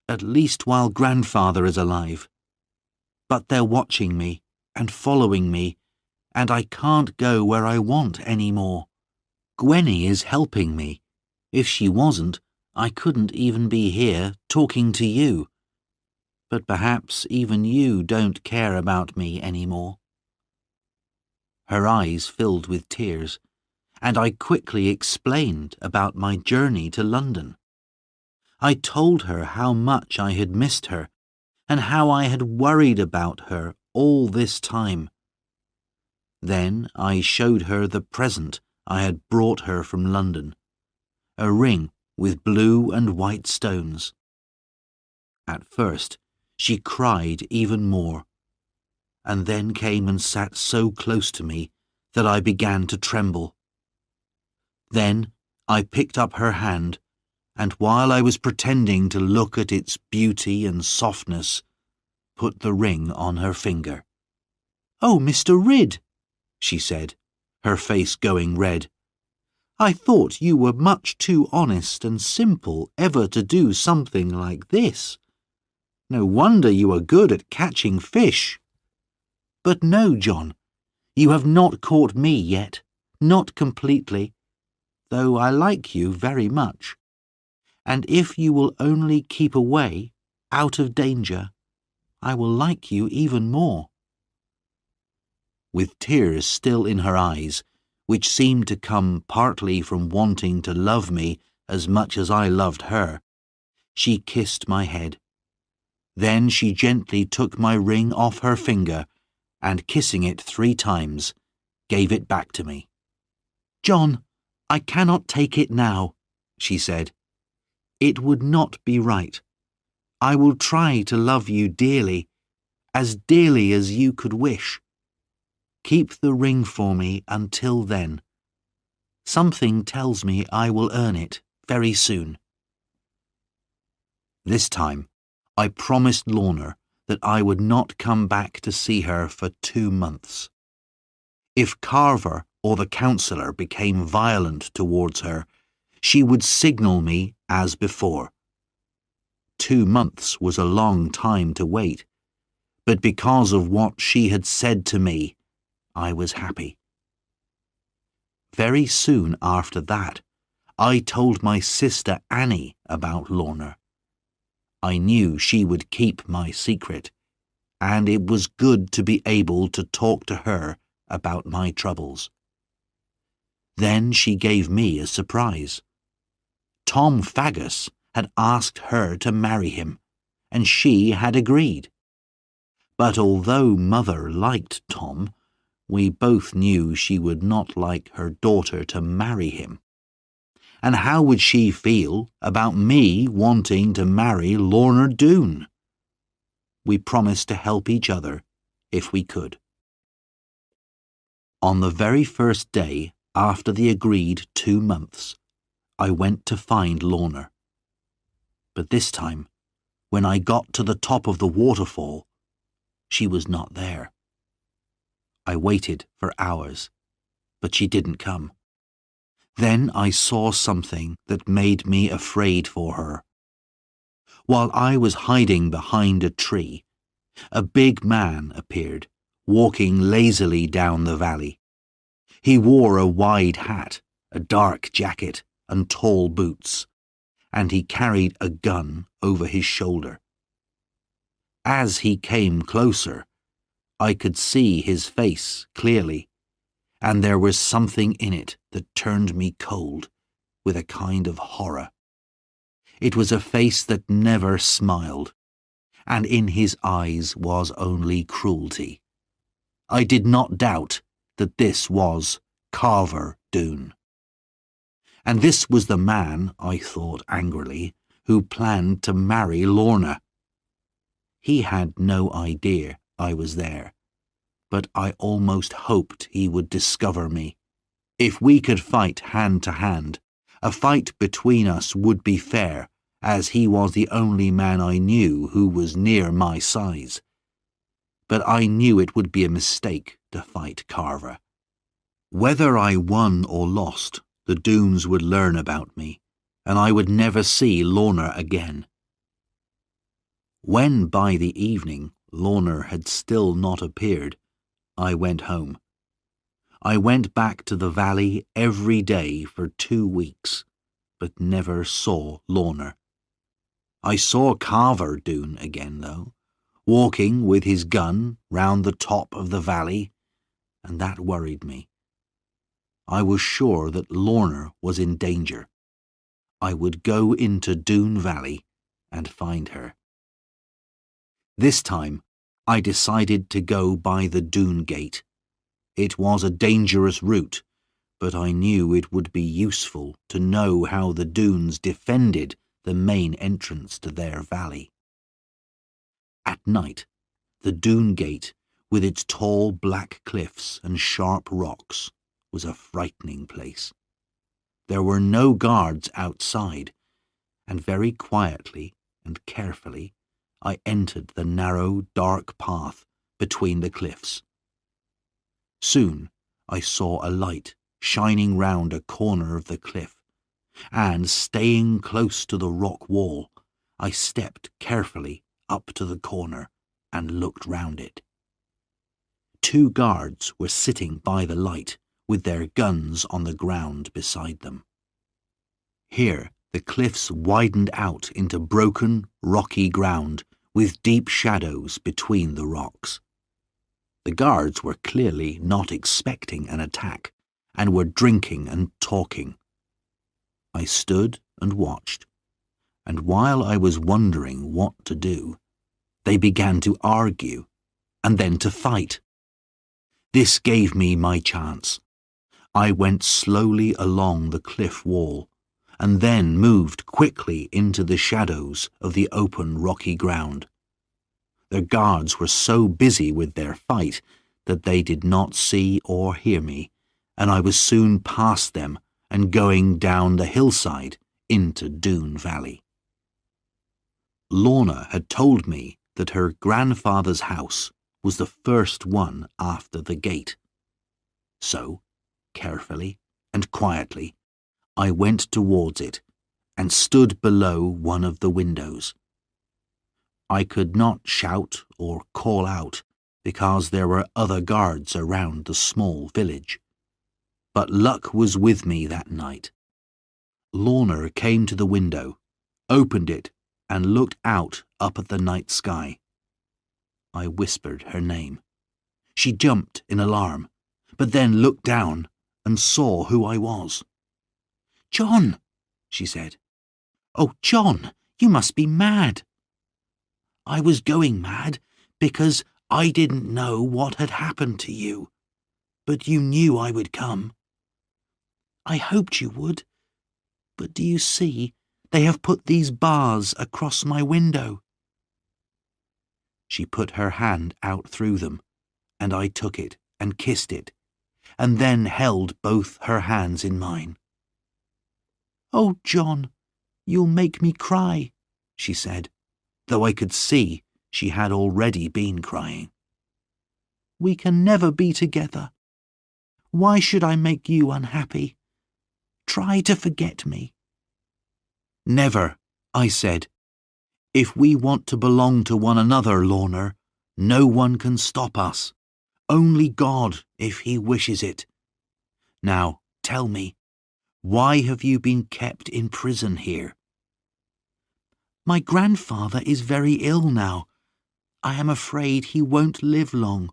at least while grandfather is alive. But they're watching me and following me, and I can't go where I want any more. Gwenny is helping me. If she wasn't, I couldn't even be here talking to you. But perhaps even you don't care about me anymore." Her eyes filled with tears, and I quickly explained about my journey to London. I told her how much I had missed her, and how I had worried about her all this time. Then I showed her the present I had brought her from London, a ring with blue and white stones. At first, she cried even more, and then came and sat so close to me that I began to tremble. Then I picked up her hand, and while I was pretending to look at its beauty and softness, put the ring on her finger. "Oh, Mr. Ridd," she said, her face going red. "I thought you were much too honest and simple ever to do something like this. No wonder you are good at catching fish. But no, John, you have not caught me yet, not completely, though I like you very much. And if you will only keep away, out of danger, I will like you even more." With tears still in her eyes, which seemed to come partly from wanting to love me as much as I loved her, she kissed my head. Then she gently took my ring off her finger, and kissing it 3 times, gave it back to me. "John, I cannot take it now," she said. "It would not be right. I will try to love you dearly as you could wish. Keep the ring for me until then. Something tells me I will earn it very soon." This time, I promised Lorna that I would not come back to see her for 2 months. If Carver or the counsellor became violent towards her, she would signal me as before. 2 months was a long time to wait, but because of what she had said to me, I was happy. Very soon after that, I told my sister Annie about Lorna. I knew she would keep my secret, and it was good to be able to talk to her about my troubles. Then she gave me a surprise. Tom Faggus had asked her to marry him, and she had agreed. But although Mother liked Tom, we both knew she would not like her daughter to marry him. And how would she feel about me wanting to marry Lorna Doone? We promised to help each other if we could. On the very first day after the agreed 2 months, I went to find Lorna. But this time, when I got to the top of the waterfall, she was not there. I waited for hours, but she didn't come. Then I saw something that made me afraid for her. While I was hiding behind a tree, a big man appeared, walking lazily down the valley. He wore a wide hat, a dark jacket, and tall boots, and he carried a gun over his shoulder. As he came closer, I could see his face clearly, and there was something in it that turned me cold with a kind of horror. It was a face that never smiled, and in his eyes was only cruelty. I did not doubt that this was Carver Doone. And this was the man, I thought angrily, who planned to marry Lorna. He had no idea I was there, but I almost hoped he would discover me. If we could fight hand to hand, a fight between us would be fair, as he was the only man I knew who was near my size. But I knew it would be a mistake to fight Carver. Whether I won or lost, the Doones would learn about me, and I would never see Lorna again. When by the evening Lorna had still not appeared, I went home. I went back to the valley every day for 2 weeks, but never saw Lorna. I saw Carver Doone again, though, walking with his gun round the top of the valley, and that worried me. I was sure that Lorna was in danger. I would go into Doone Valley and find her. This time, I decided to go by the Doone Gate. It was a dangerous route, but I knew it would be useful to know how the Doones defended the main entrance to their valley. At night, the Doone Gate, with its tall black cliffs and sharp rocks, was a frightening place. There were no guards outside, and very quietly and carefully I entered the narrow, dark path between the cliffs. Soon I saw a light shining round a corner of the cliff, and, staying close to the rock wall, I stepped carefully up to the corner and looked round it. 2 guards were sitting by the light, with their guns on the ground beside them. Here the cliffs widened out into broken, rocky ground, with deep shadows between the rocks. The guards were clearly not expecting an attack, and were drinking and talking. I stood and watched, and while I was wondering what to do, they began to argue, and then to fight. This gave me my chance. I went slowly along the cliff wall, and then moved quickly into the shadows of the open rocky ground. The guards were so busy with their fight that they did not see or hear me, and I was soon past them and going down the hillside into Doone Valley. Lorna had told me that her grandfather's house was the first one after the gate. So, carefully and quietly, I went towards it and stood below one of the windows. I could not shout or call out because there were other guards around the small village. But luck was with me that night. Lorna came to the window, opened it, and looked out up at the night sky. I whispered her name. She jumped in alarm, but then looked down and saw who I was. "John," she said. "Oh, John, you must be mad." "I was going mad because I didn't know what had happened to you, but you knew I would come." "I hoped you would, but do you see, they have put these bars across my window." She put her hand out through them, and I took it and kissed it, and then held both her hands in mine. "Oh, John, you'll make me cry," she said, though I could see she had already been crying. "We can never be together. Why should I make you unhappy? Try to forget me." "Never," I said. "If we want to belong to one another, Lorna, no one can stop us. Only God, if he wishes it. Now, tell me, why have you been kept in prison here?" "My grandfather is very ill now. I am afraid he won't live long.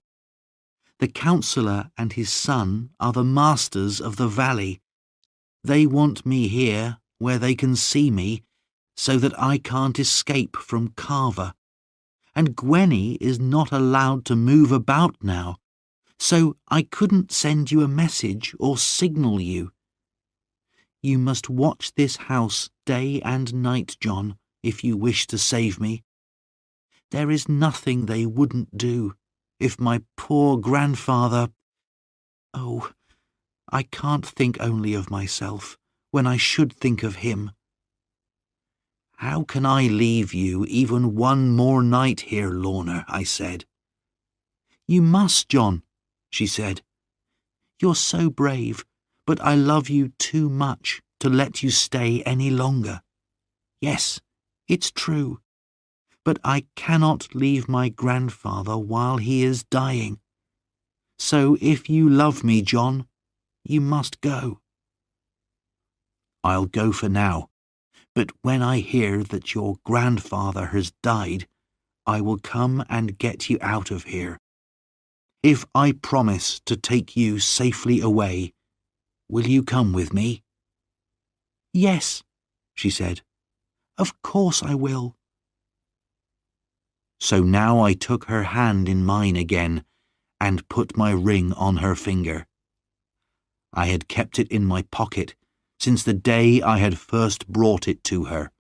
The councillor and his son are the masters of the valley. They want me here, where they can see me, so that I can't escape from Carver. And Gwenny is not allowed to move about now, so I couldn't send you a message or signal you. You must watch this house day and night, John, if you wish to save me. There is nothing they wouldn't do if my poor grandfather— Oh, I can't think only of myself when I should think of him." "How can I leave you even one more night here, Lorna?" I said. "You must, John," she said. "You're so brave, but I love you too much to let you stay any longer. Yes, it's true, but I cannot leave my grandfather while he is dying. So if you love me, John, you must go." "I'll go for now, but when I hear that your grandfather has died, I will come and get you out of here. If I promise to take you safely away, will you come with me?" "Yes," she said. "Of course I will." So now I took her hand in mine again and put my ring on her finger. I had kept it in my pocket since the day I had first brought it to her.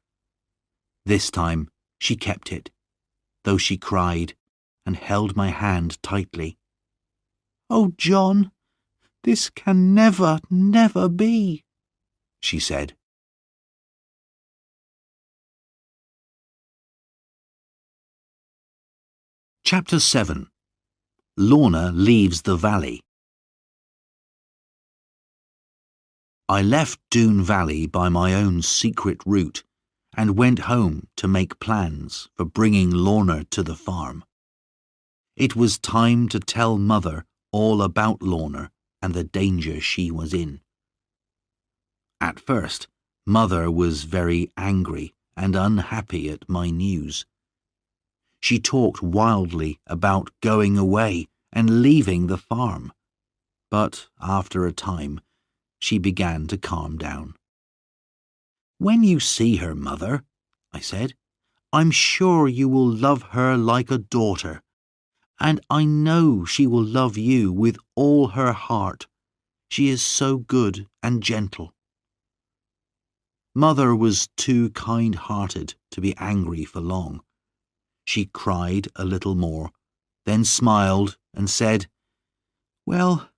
This time she kept it, though she cried and held my hand tightly. "Oh, John, this can never, never be," she said. Chapter 7. Lorna leaves the valley. I left Doone Valley by my own secret route and went home to make plans for bringing Lorna to the farm. It was time to tell Mother all about Lorna and the danger she was in. At first, Mother was very angry and unhappy at my news. She talked wildly about going away and leaving the farm, but after a time, she began to calm down. "When you see her, Mother," I said, "I'm sure you will love her like a daughter, and I know she will love you with all her heart. She is so good and gentle." Mother was too kind-hearted to be angry for long. She cried a little more, then smiled and said, "Well,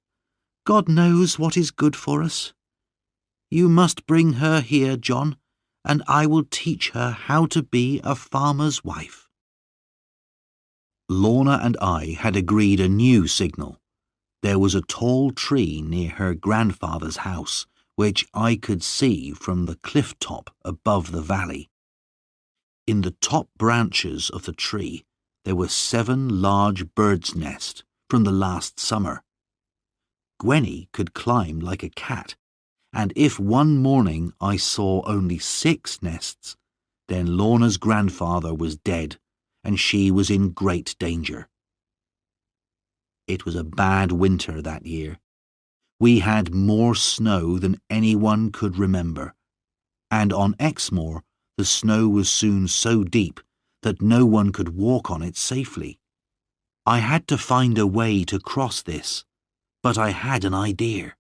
God knows what is good for us. You must bring her here, John, and I will teach her how to be a farmer's wife." Lorna and I had agreed a new signal. There was a tall tree near her grandfather's house, which I could see from the cliff top above the valley. In the top branches of the tree there were 7 large birds' nests from the last summer. Gwenny could climb like a cat, and if one morning I saw only 6 nests, then Lorna's grandfather was dead, and she was in great danger. It was a bad winter that year. We had more snow than anyone could remember, and on Exmoor the snow was soon so deep that no one could walk on it safely. I had to find a way to cross this, but I had an idea.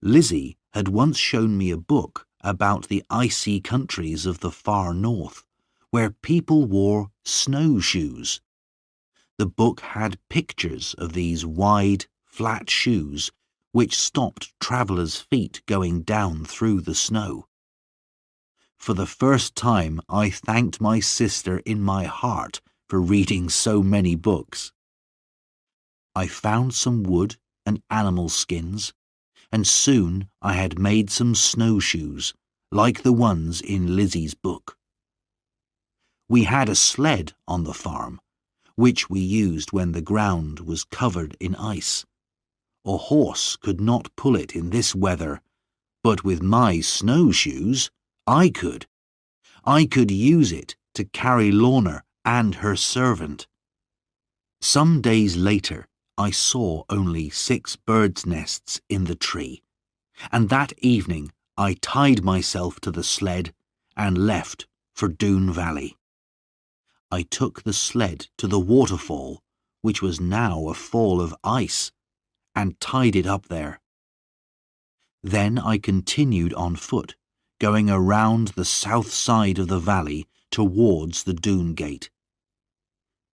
Lizzie had once shown me a book about the icy countries of the far north, where people wore snowshoes. The book had pictures of these wide, flat shoes which stopped travellers' feet going down through the snow. For the first time I thanked my sister in my heart for reading so many books. I found some wood and animal skins, and soon I had made some snowshoes, like the ones in Lizzie's book. We had a sled on the farm, which we used when the ground was covered in ice. A horse could not pull it in this weather, but with my snowshoes, I could. I could use it to carry Lorna and her servant. Some days later, I saw only 6 birds' nests in the tree, and that evening I tied myself to the sled and left for Doone Valley. I took the sled to the waterfall, which was now a fall of ice, and tied it up there. Then I continued on foot, going around the south side of the valley towards the Doone Gate.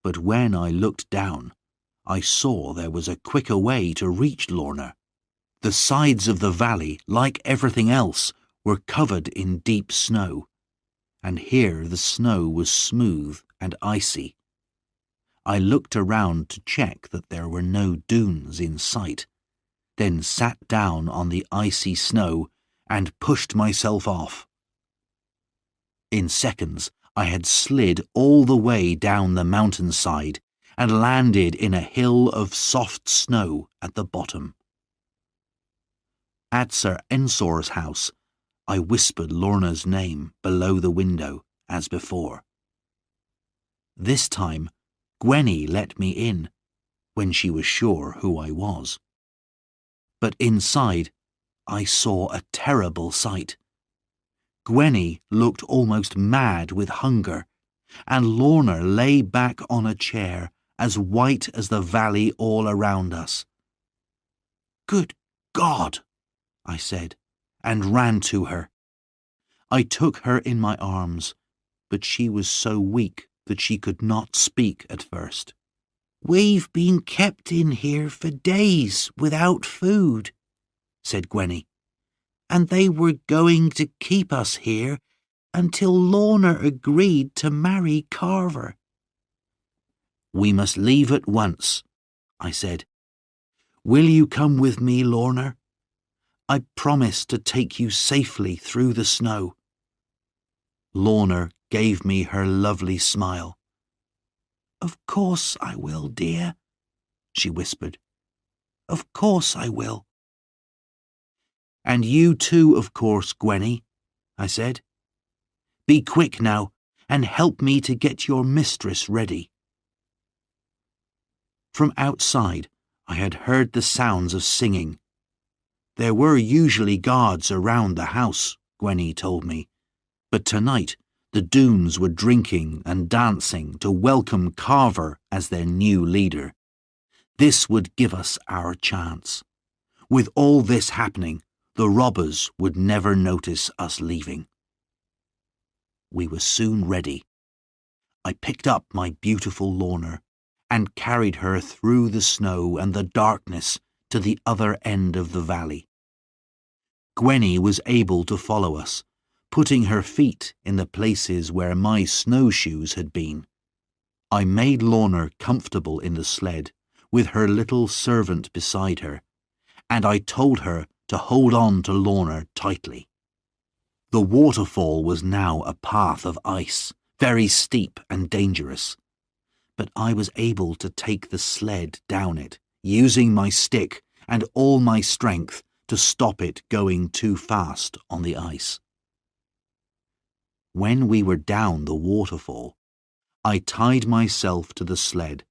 But when I looked down, I saw there was a quicker way to reach Lorna. The sides of the valley, like everything else, were covered in deep snow, and here the snow was smooth and icy. I looked around to check that there were no dunes in sight, then sat down on the icy snow and pushed myself off. In seconds, I had slid all the way down the mountainside and landed in a hill of soft snow at the bottom. At Sir Ensor's house, I whispered Lorna's name below the window, as before. This time, Gwenny let me in, when she was sure who I was. But inside, I saw a terrible sight. Gwenny looked almost mad with hunger, and Lorna lay back on a chair, as white as the valley all around us. "Good God!" I said, and ran to her. I took her in my arms, but she was so weak that she could not speak at first. "We've been kept in here for days without food," said Gwenny, "and they were going to keep us here until Lorna agreed to marry Carver." "We must leave at once," I said. "Will you come with me, Lorna? I promise to take you safely through the snow." Lorna gave me her lovely smile. "Of course I will, dear," she whispered. "Of course I will." "And you too, of course, Gwenny," I said. "Be quick now, and help me to get your mistress ready." From outside, I had heard the sounds of singing. There were usually guards around the house, Gwenny told me, but tonight the Doones were drinking and dancing to welcome Carver as their new leader. This would give us our chance. With all this happening, the robbers would never notice us leaving. We were soon ready. I picked up my beautiful Lorna and carried her through the snow and the darkness to the other end of the valley. Gwenny was able to follow us, putting her feet in the places where my snowshoes had been. I made Lorna comfortable in the sled, with her little servant beside her, and I told her to hold on to Lorna tightly. The waterfall was now a path of ice, very steep and dangerous, but I was able to take the sled down it, using my stick and all my strength to stop it going too fast on the ice. When we were down the waterfall, I tied myself to the sled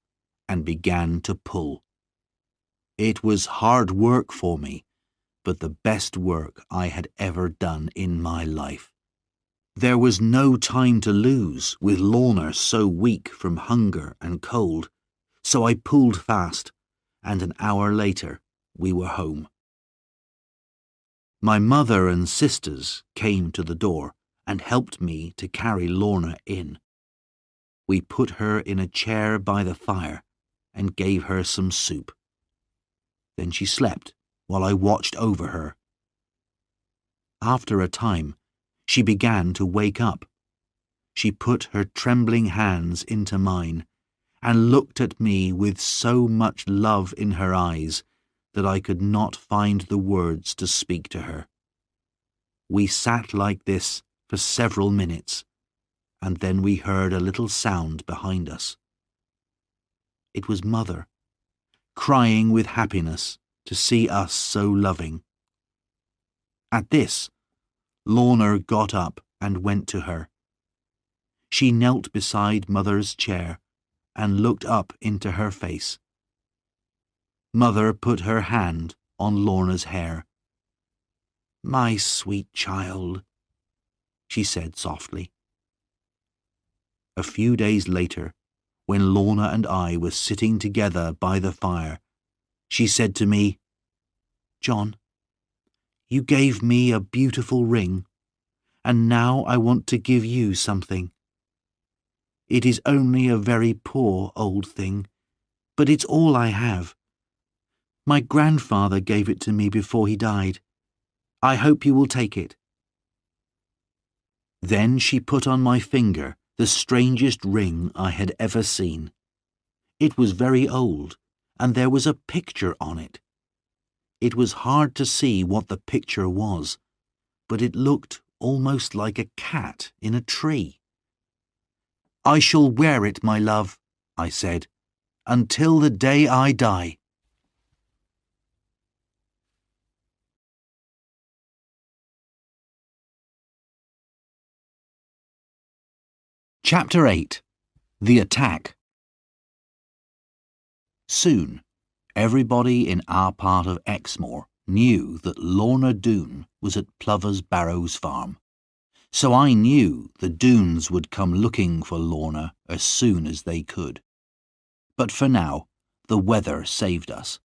and began to pull. It was hard work for me, but the best work I had ever done in my life. There was no time to lose with Lorna so weak from hunger and cold, so I pulled fast, and an hour later we were home. My mother and sisters came to the door and helped me to carry Lorna in. We put her in a chair by the fire and gave her some soup. Then she slept while I watched over her. After a time, she began to wake up. She put her trembling hands into mine and looked at me with so much love in her eyes that I could not find the words to speak to her. We sat like this for several minutes, and then we heard a little sound behind us. It was Mother, crying with happiness to see us so loving. At this, Lorna got up and went to her. She knelt beside Mother's chair and looked up into her face. Mother put her hand on Lorna's hair. "My sweet child," she said softly. A few days later, when Lorna and I were sitting together by the fire, she said to me, "John, you gave me a beautiful ring, and now I want to give you something. It is only a very poor old thing, but it's all I have. My grandfather gave it to me before he died. I hope you will take it." Then she put on my finger the strangest ring I had ever seen. It was very old, and there was a picture on it. It was hard to see what the picture was, but it looked almost like a cat in a tree. "I shall wear it, my love," I said, "until the day I die." Chapter 8. The Attack. Soon, everybody in our part of Exmoor knew that Lorna Doone was at Plover's Barrows farm, so I knew the Doones would come looking for Lorna as soon as they could. But for now, the weather saved us.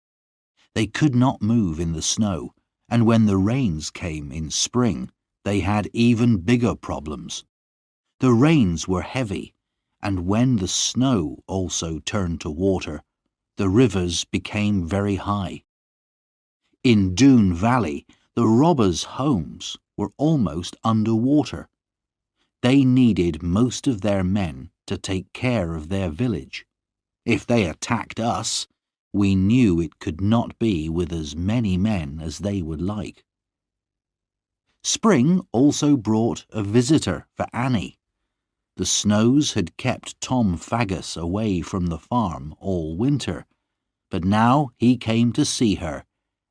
They could not move in the snow, and when the rains came in spring, they had even bigger problems. The rains were heavy, and when the snow also turned to water, the rivers became very high. In Doone Valley, the robbers' homes were almost under water. They needed most of their men to take care of their village. If they attacked us, we knew it could not be with as many men as they would like. Spring also brought a visitor for Annie. The snows had kept Tom Faggus away from the farm all winter, but now he came to see her,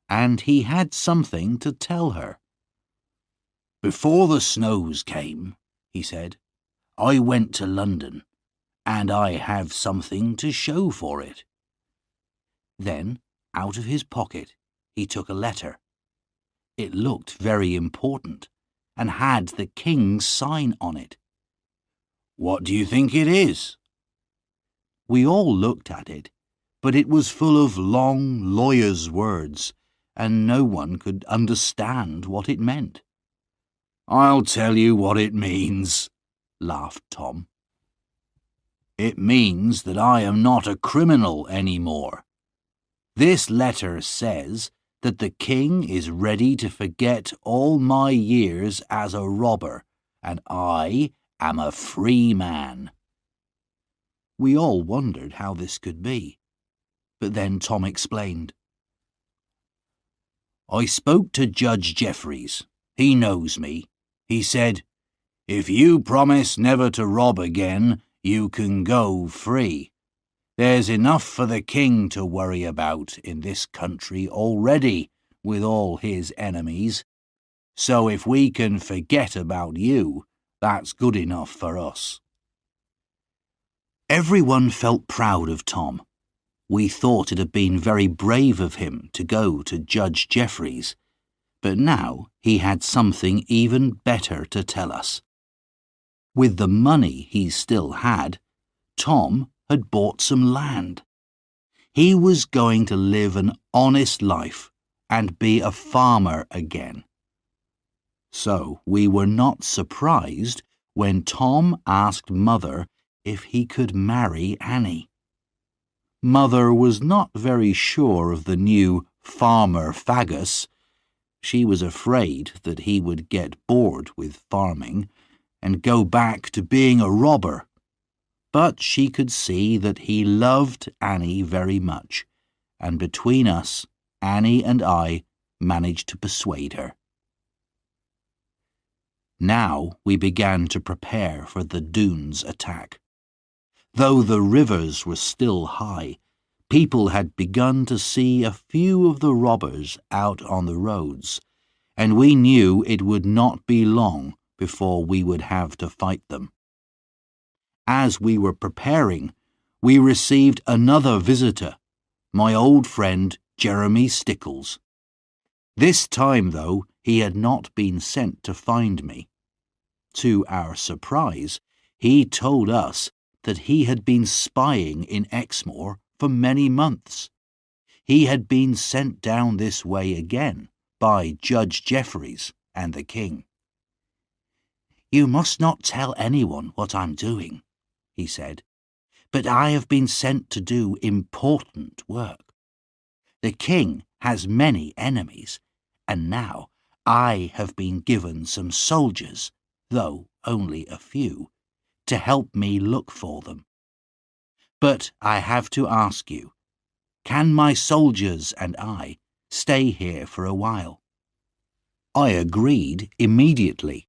and he had something to tell her. "Before the snows came," he said, "I went to London, and I have something to show for it." Then, out of his pocket, he took a letter. It looked very important, and had the king's sign on it. "What do you think it is?" We all looked at it, but it was full of long lawyer's words, and no one could understand what it meant. "I'll tell you what it means," laughed Tom. "It means that I am not a criminal anymore. This letter says that the king is ready to forget all my years as a robber, and I am a free man." We all wondered how this could be, but then Tom explained. "I spoke to Judge Jeffries. He knows me. He said, 'If you promise never to rob again, you can go free. There's enough for the king to worry about in this country already with all his enemies. So if we can forget about you, that's good enough for us.'" Everyone felt proud of Tom. We thought it had been very brave of him to go to Judge Jeffries, but now he had something even better to tell us. With the money he still had, Tom had bought some land. He was going to live an honest life and be a farmer again. So we were not surprised when Tom asked Mother if he could marry Annie. Mother was not very sure of the new farmer Faggus. She was afraid that he would get bored with farming and go back to being a robber. But she could see that he loved Annie very much, and between us, Annie and I managed to persuade her. Now we began to prepare for the Doone's attack. Though the rivers were still high, people had begun to see a few of the robbers out on the roads, and we knew it would not be long before we would have to fight them. As we were preparing, we received another visitor, my old friend Jeremy Stickles. This time, though, he had not been sent to find me. To our surprise, he told us that he had been spying in Exmoor for many months. He had been sent down this way again by Judge Jeffries and the king. "You must not tell anyone what I'm doing," he said, "but I have been sent to do important work. The king has many enemies, and now I have been given some soldiers, though only a few, to help me look for them. But I have to ask you, can my soldiers and I stay here for a while?" I agreed immediately.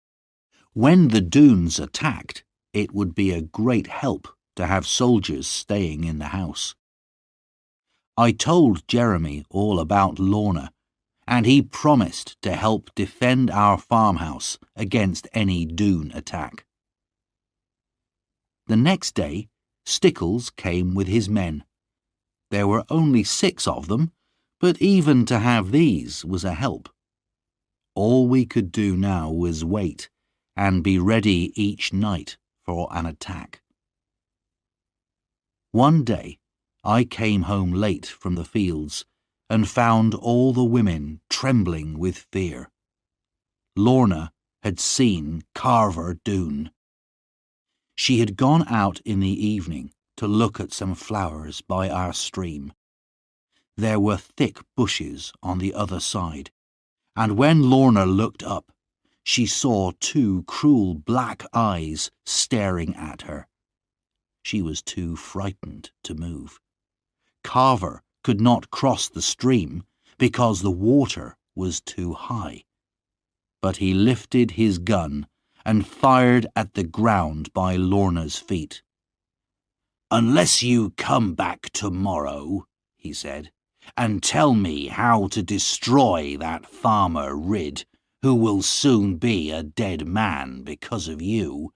When the Doones attacked, it would be a great help to have soldiers staying in the house. I told Jeremy all about Lorna, and he promised to help defend our farmhouse against any Doone attack. The next day, Stickles came with his men. There were only 6 of them, but even to have these was a help. All we could do now was wait and be ready each night for an attack. One day, I came home late from the fields and found all the women trembling with fear. Lorna had seen Carver Doone. She had gone out in the evening to look at some flowers by our stream. There were thick bushes on the other side, and when Lorna looked up, she saw 2 cruel black eyes staring at her. She was too frightened to move. Carver could not cross the stream because the water was too high. But he lifted his gun and fired at the ground by Lorna's feet. "Unless you come back tomorrow," he said, "and tell me how to destroy that farmer Ridd, who will soon be a dead man because of you,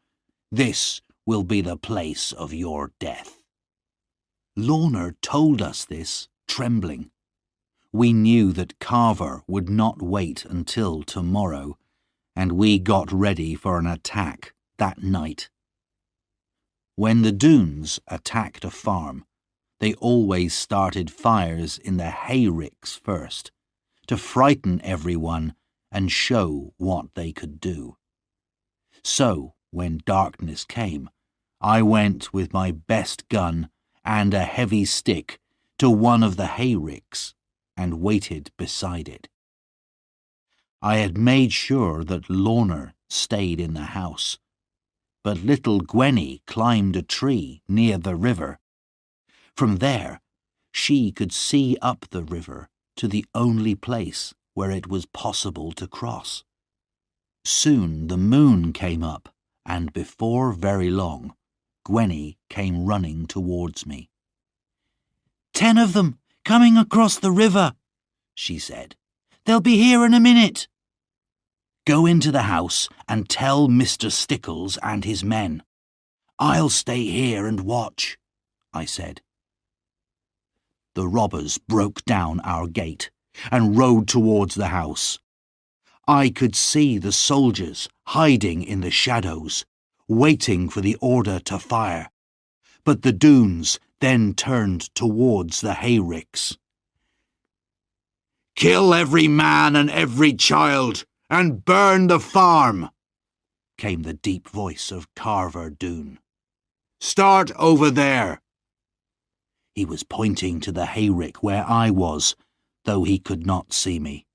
this will be the place of your death." Lorna told us this, trembling. We knew that Carver would not wait until tomorrow, and we got ready for an attack that night. When the Doones attacked a farm, they always started fires in the hayricks first, to frighten everyone and show what they could do. So, when darkness came, I went with my best gun and a heavy stick to one of the hayricks and waited beside it. I had made sure that Lorna stayed in the house, but little Gwenny climbed a tree near the river. From there, she could see up the river to the only place where it was possible to cross. Soon the moon came up, and before very long, Gwenny came running towards me. "10 of them, coming across the river," she said. "They'll be here in a minute." "Go into the house and tell Mr. Stickles and his men. I'll stay here and watch," I said. The robbers broke down our gate and rode towards the house. I could see the soldiers hiding in the shadows, waiting for the order to fire, but the Doones then turned towards the hayricks. "Kill every man and every child, and burn the farm," came the deep voice of Carver Doone. "Start over there." He was pointing to the hayrick where I was, though he could not see me.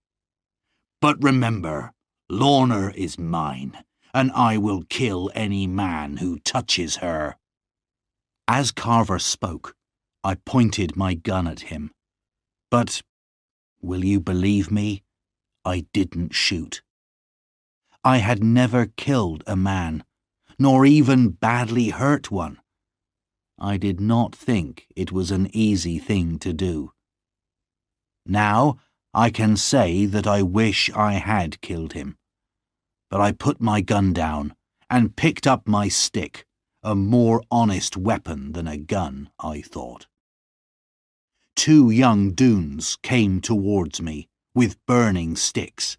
"But remember, Lorna is mine, and I will kill any man who touches her." As Carver spoke, I pointed my gun at him. But, will you believe me, I didn't shoot. I had never killed a man, nor even badly hurt one. I did not think it was an easy thing to do. Now I can say that I wish I had killed him. But I put my gun down and picked up my stick, a more honest weapon than a gun, I thought. 2 young Doones came towards me with burning sticks.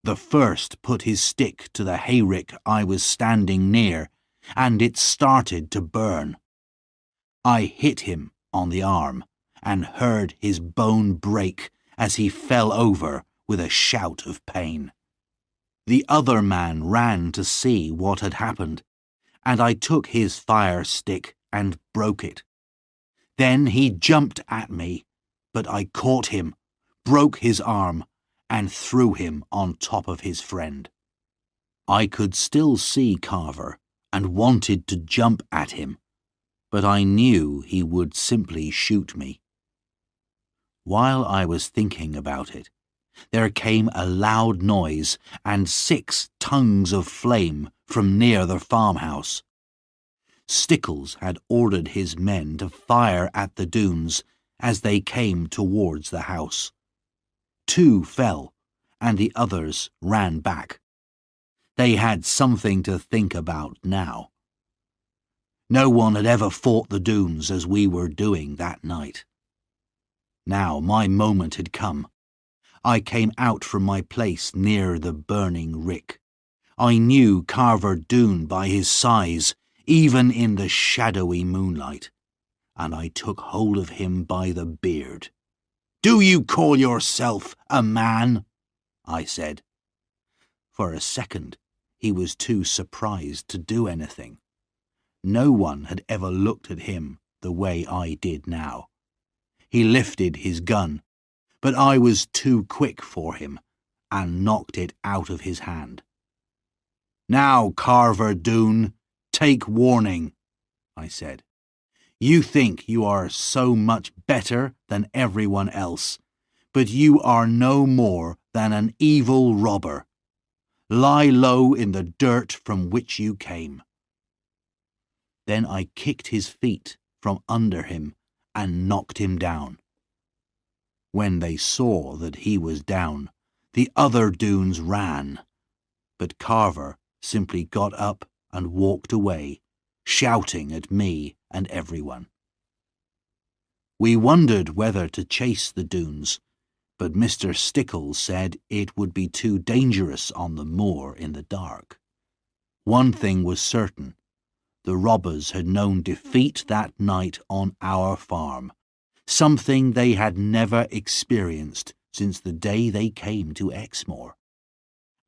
The first put his stick to the hayrick I was standing near, and it started to burn. I hit him on the arm and heard his bone break as he fell over with a shout of pain. The other man ran to see what had happened, and I took his fire stick and broke it. Then he jumped at me, but I caught him, broke his arm, and threw him on top of his friend. I could still see Carver and wanted to jump at him, but I knew he would simply shoot me. While I was thinking about it, there came a loud noise and 6 tongues of flame from near the farmhouse. Stickles had ordered his men to fire at the Doones as they came towards the house. 2 fell, and the others ran back. They had something to think about now. No one had ever fought the Doones as we were doing that night. Now my moment had come. I came out from my place near the burning rick. I knew Carver Doone by his size, even in the shadowy moonlight, and I took hold of him by the beard. "Do you call yourself a man?" I said. For a second, he was too surprised to do anything. No one had ever looked at him the way I did now. He lifted his gun, but I was too quick for him and knocked it out of his hand. "Now, Carver Doone, take warning," I said. "You think you are so much better than everyone else, but you are no more than an evil robber. Lie low in the dirt from which you came." Then I kicked his feet from under him and knocked him down. When they saw that he was down, the other Doones ran, but Carver simply got up and walked away, shouting at me and everyone. We wondered whether to chase the Doones, but Mr. Stickles said it would be too dangerous on the moor in the dark. One thing was certain. The robbers had known defeat that night on our farm, something they had never experienced since the day they came to Exmoor.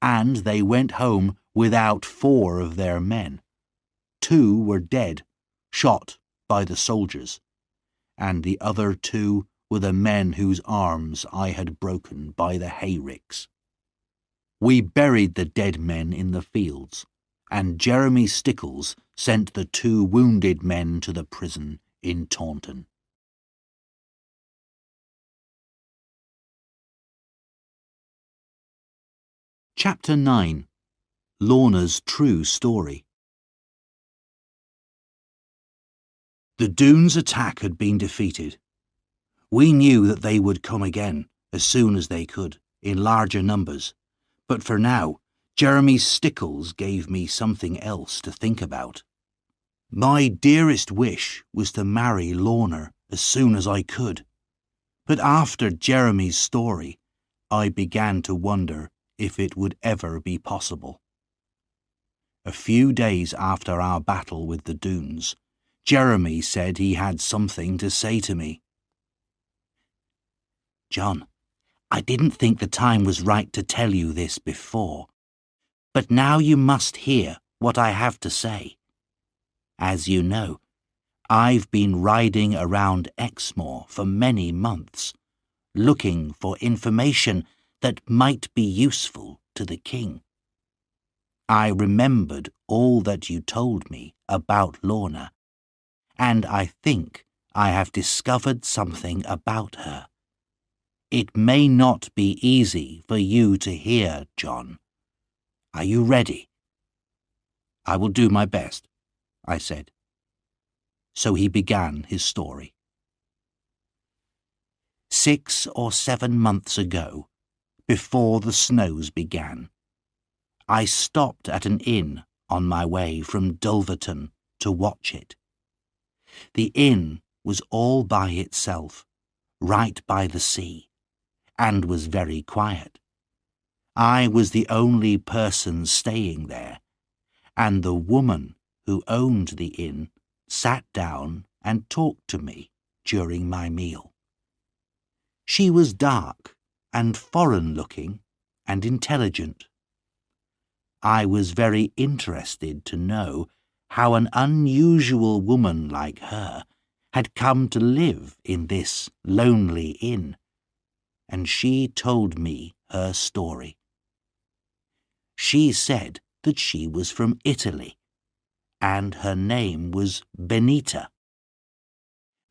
And they went home without 4 of their men. 2 were dead, shot by the soldiers, and the other 2 were the men whose arms I had broken by the hayricks. We buried the dead men in the fields, and Jeremy Stickles sent the 2 wounded men to the prison in Taunton. Chapter 9. Lorna's True Story. The Doones' attack had been defeated. We knew that they would come again as soon as they could, in larger numbers, but for now, Jeremy Stickles gave me something else to think about. My dearest wish was to marry Lorna as soon as I could, but after Jeremy's story, I began to wonder if it would ever be possible. A few days after our battle with the Doones, Jeremy said he had something to say to me. John, I didn't think the time was right to tell you this before, but now you must hear what I have to say. As you know, I've been riding around Exmoor for many months, looking for information that might be useful to the king. I remembered all that you told me about Lorna, and I think I have discovered something about her. It may not be easy for you to hear, John. Are you ready? I will do my best, I said. So he began his story. 6 or 7 months ago, before the snows began, I stopped at an inn on my way from Dulverton to watch it. The inn was all by itself, right by the sea, and was very quiet. I was the only person staying there, and the woman who owned the inn sat down and talked to me during my meal. She was dark and foreign-looking and intelligent. I was very interested to know how an unusual woman like her had come to live in this lonely inn, and she told me her story. She said that she was from Italy, and her name was Benita.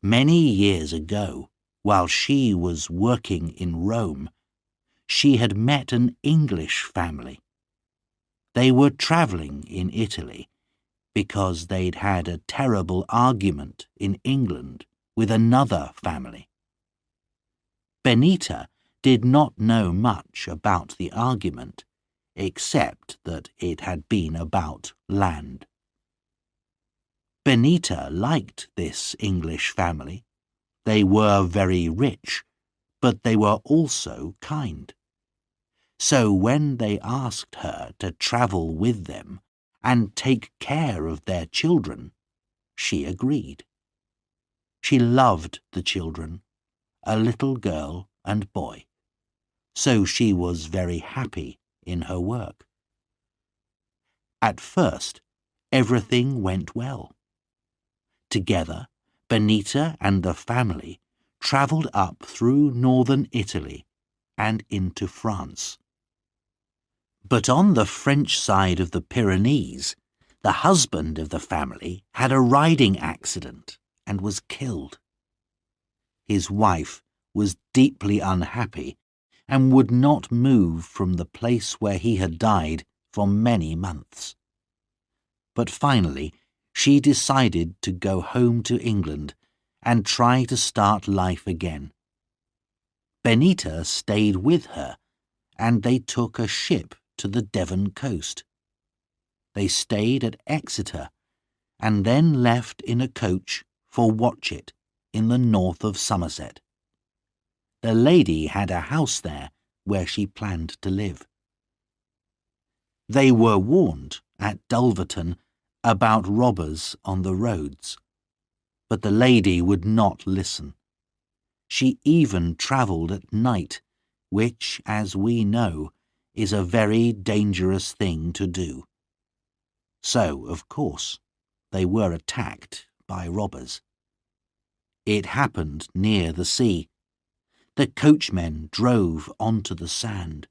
Many years ago, while she was working in Rome, she had met an English family. They were travelling in Italy because they'd had a terrible argument in England with another family. Benita did not know much about the argument, except that it had been about land. Benita liked this English family. They were very rich, but they were also kind. So when they asked her to travel with them and take care of their children, she agreed. She loved the children, a little girl and boy, so she was very happy in her work. At first, everything went well. Together, Benita and the family travelled up through northern Italy and into France. But on the French side of the Pyrenees, the husband of the family had a riding accident and was killed. His wife was deeply unhappy and would not move from the place where he had died for many months. But finally, she decided to go home to England and try to start life again. Benita stayed with her, and they took a ship to the Devon coast. They stayed at Exeter and then left in a coach for Watchet in the north of Somerset. The lady had a house there where she planned to live. They were warned at Dulverton about robbers on the roads, but the lady would not listen. She even travelled at night which, as we know, is a very dangerous thing to do. So, of course, they were attacked by robbers. It happened near the sea. The coachmen drove onto the sand,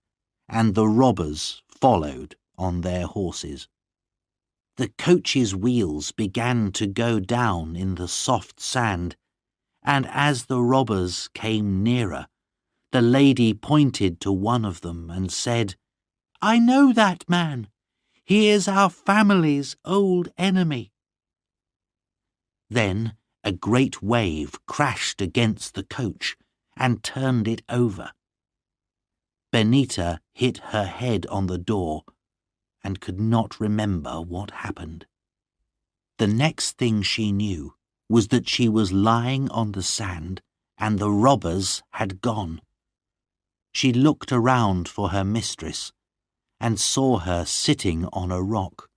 and the robbers followed on their horses. The coach's wheels began to go down in the soft sand, and as the robbers came nearer, the lady pointed to one of them and said, "I know that man. He is our family's old enemy." Then a great wave crashed against the coach and turned it over. Benita hit her head on the door and could not remember what happened. The next thing she knew was that she was lying on the sand and the robbers had gone. She looked around for her mistress and saw her sitting on a rock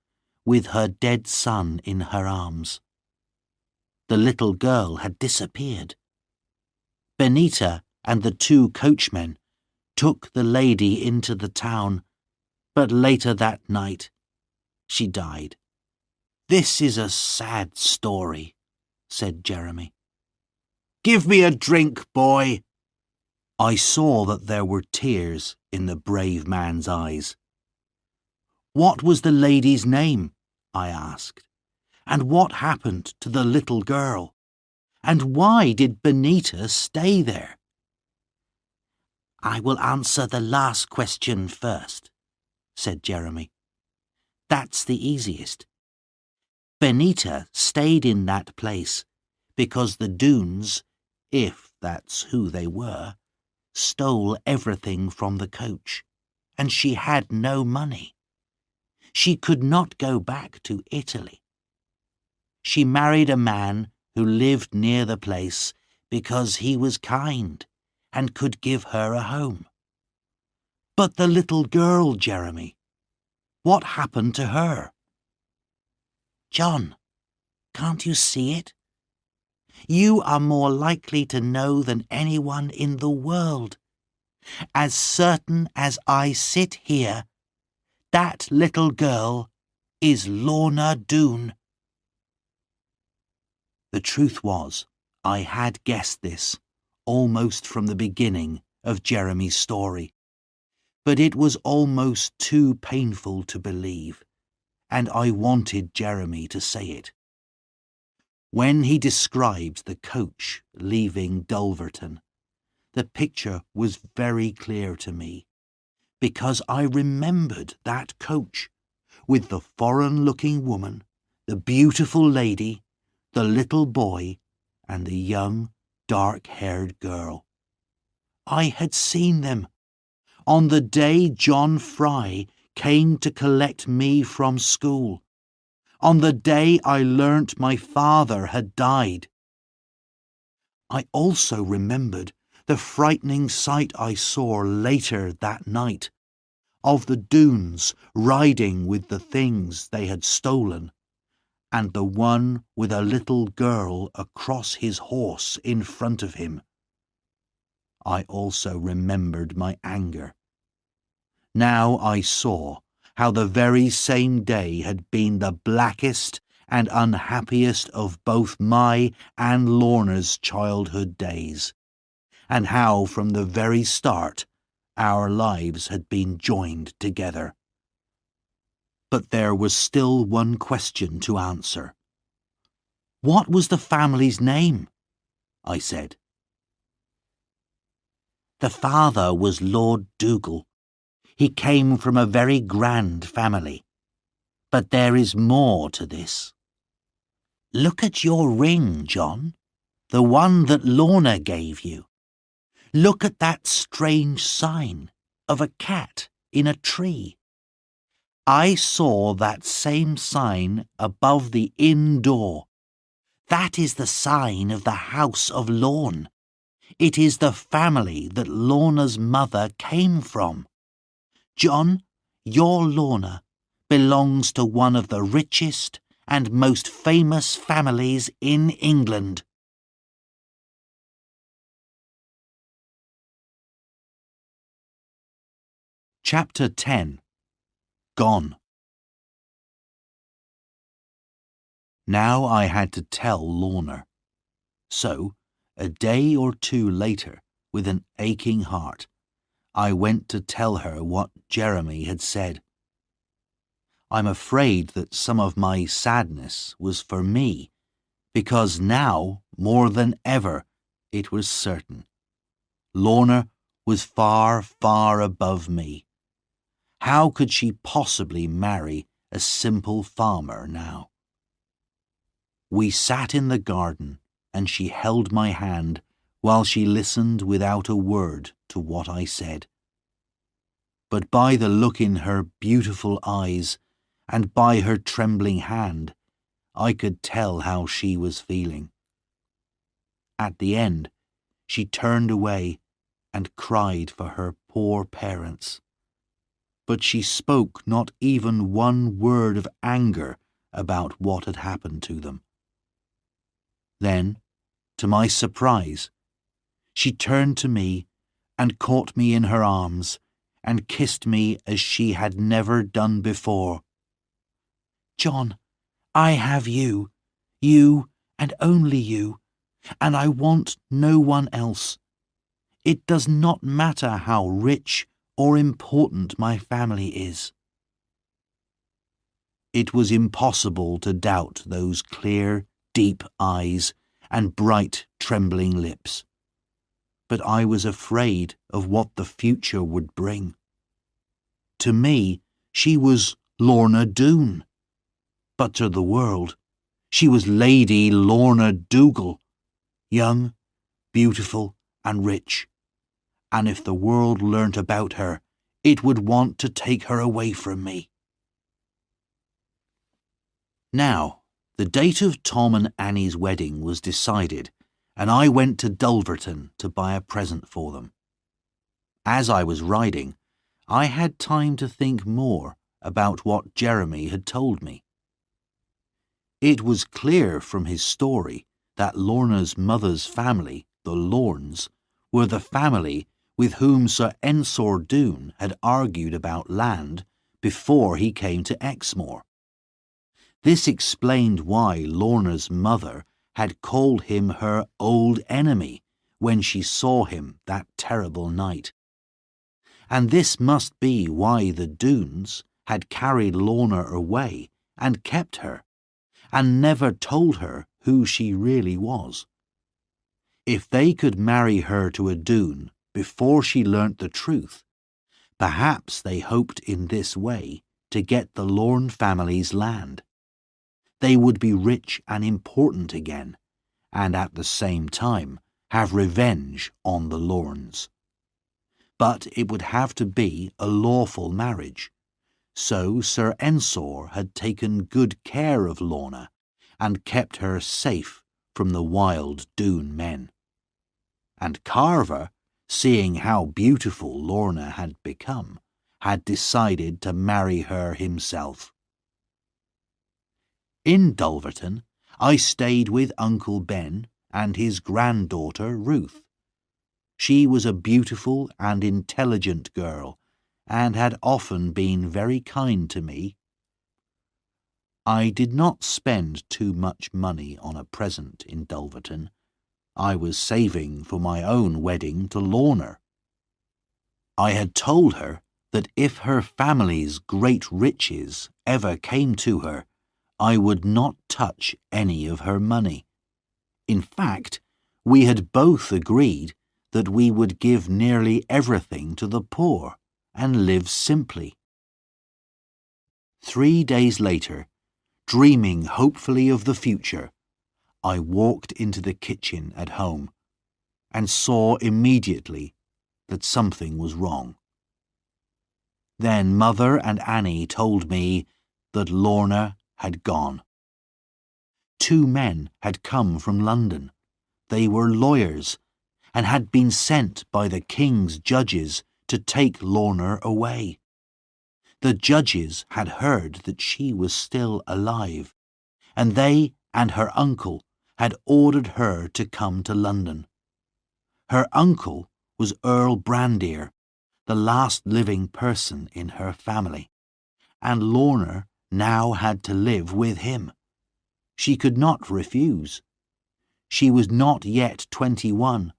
with her dead son in her arms. The little girl had disappeared. Benita and the two coachmen took the lady into the town, but later that night she died. "This is a sad story," said Jeremy. "Give me a drink, boy." I saw that there were tears in the brave man's eyes. "What was the lady's name?" I asked. "And what happened to the little girl? And why did Benita stay there?" "I will answer the last question first," said Jeremy. "That's the easiest. Benita stayed in that place because the Doones, if that's who they were, stole everything from the coach, and she had no money. She could not go back to Italy. She married a man who lived near the place because he was kind and could give her a home. But the little girl, Jeremy, what happened to her?" "John, can't you see it? You are more likely to know than anyone in the world. As certain as I sit here, that little girl is Lorna Doone." The truth was, I had guessed this almost from the beginning of Jeremy's story, but it was almost too painful to believe, and I wanted Jeremy to say it. When he described the coach leaving Dulverton, the picture was very clear to me, because I remembered that coach, with the foreign-looking woman, the beautiful lady, the little boy, and the young, dark-haired girl. I had seen them on the day John Fry came to collect me from school, on the day I learnt my father had died. I also remembered the frightening sight I saw later that night, of the Doones riding with the things they had stolen, and the one with a little girl across his horse in front of him. I also remembered my anger. Now I saw how the very same day had been the blackest and unhappiest of both my and Lorna's childhood days, and how from the very start our lives had been joined together. But there was still one question to answer. "What was the family's name?" I said. "The father was Lord Dougal. He came from a very grand family. But there is more to this. Look at your ring, John, the one that Lorna gave you. Look at that strange sign of a cat in a tree. I saw that same sign above the inn door. That is the sign of the House of Lorne. It is the family that Lorna's mother came from. John, your Lorna belongs to one of the richest and most famous families in England." Chapter 10. Gone. Now I had to tell Lorna. So, a day or two later, with an aching heart, I went to tell her what Jeremy had said. I'm afraid that some of my sadness was for me, because now, more than ever, it was certain. Lorna was far, far above me. How could she possibly marry a simple farmer now? We sat in the garden, and she held my hand while she listened without a word to what I said. But by the look in her beautiful eyes and by her trembling hand, I could tell how she was feeling. At the end, she turned away and cried for her poor parents. But she spoke not even one word of anger about what had happened to them. Then, to my surprise, she turned to me and caught me in her arms and kissed me as she had never done before. "John, I have you and only you, and I want no one else. It does not matter how rich or important my family is." It was impossible to doubt those clear, deep eyes and bright, trembling lips. But I was afraid of what the future would bring. To me, she was Lorna Doone. But to the world, she was Lady Lorna Dougal, young, beautiful, and rich. And if the world learnt about her, it would want to take her away from me. Now, the date of Tom and Annie's wedding was decided, and I went to Dulverton to buy a present for them. As I was riding, I had time to think more about what Jeremy had told me. It was clear from his story that Lorna's mother's family, the Lornes, were the family with whom Sir Ensor Doone had argued about land before he came to Exmoor. This explained why Lorna's mother had called him her old enemy when she saw him that terrible night. And this must be why the Doones had carried Lorna away and kept her, and never told her who she really was. If they could marry her to a Doone before she learnt the truth, perhaps they hoped in this way to get the Lorne family's land. They would be rich and important again, and at the same time have revenge on the Lornes. But it would have to be a lawful marriage, so Sir Ensor had taken good care of Lorna and kept her safe from the wild Doone men. And Carver, seeing how beautiful Lorna had become, had decided to marry her himself. In Dulverton, I stayed with Uncle Ben and his granddaughter Ruth. She was a beautiful and intelligent girl, and had often been very kind to me. I did not spend too much money on a present in Dulverton. I was saving for my own wedding to Lorna. I had told her that if her family's great riches ever came to her, I would not touch any of her money. In fact, we had both agreed that we would give nearly everything to the poor and live simply. 3 days later, dreaming hopefully of the future, I walked into the kitchen at home and saw immediately that something was wrong. Then Mother and Annie told me that Lorna had gone. 2 men had come from London. They were lawyers and had been sent by the king's judges to take Lorna away. The judges had heard that she was still alive, and they and her uncle had ordered her to come to London. Her uncle was Earl Brandir, the last living person in her family, and Lorna now had to live with him. She could not refuse. She was not yet 21,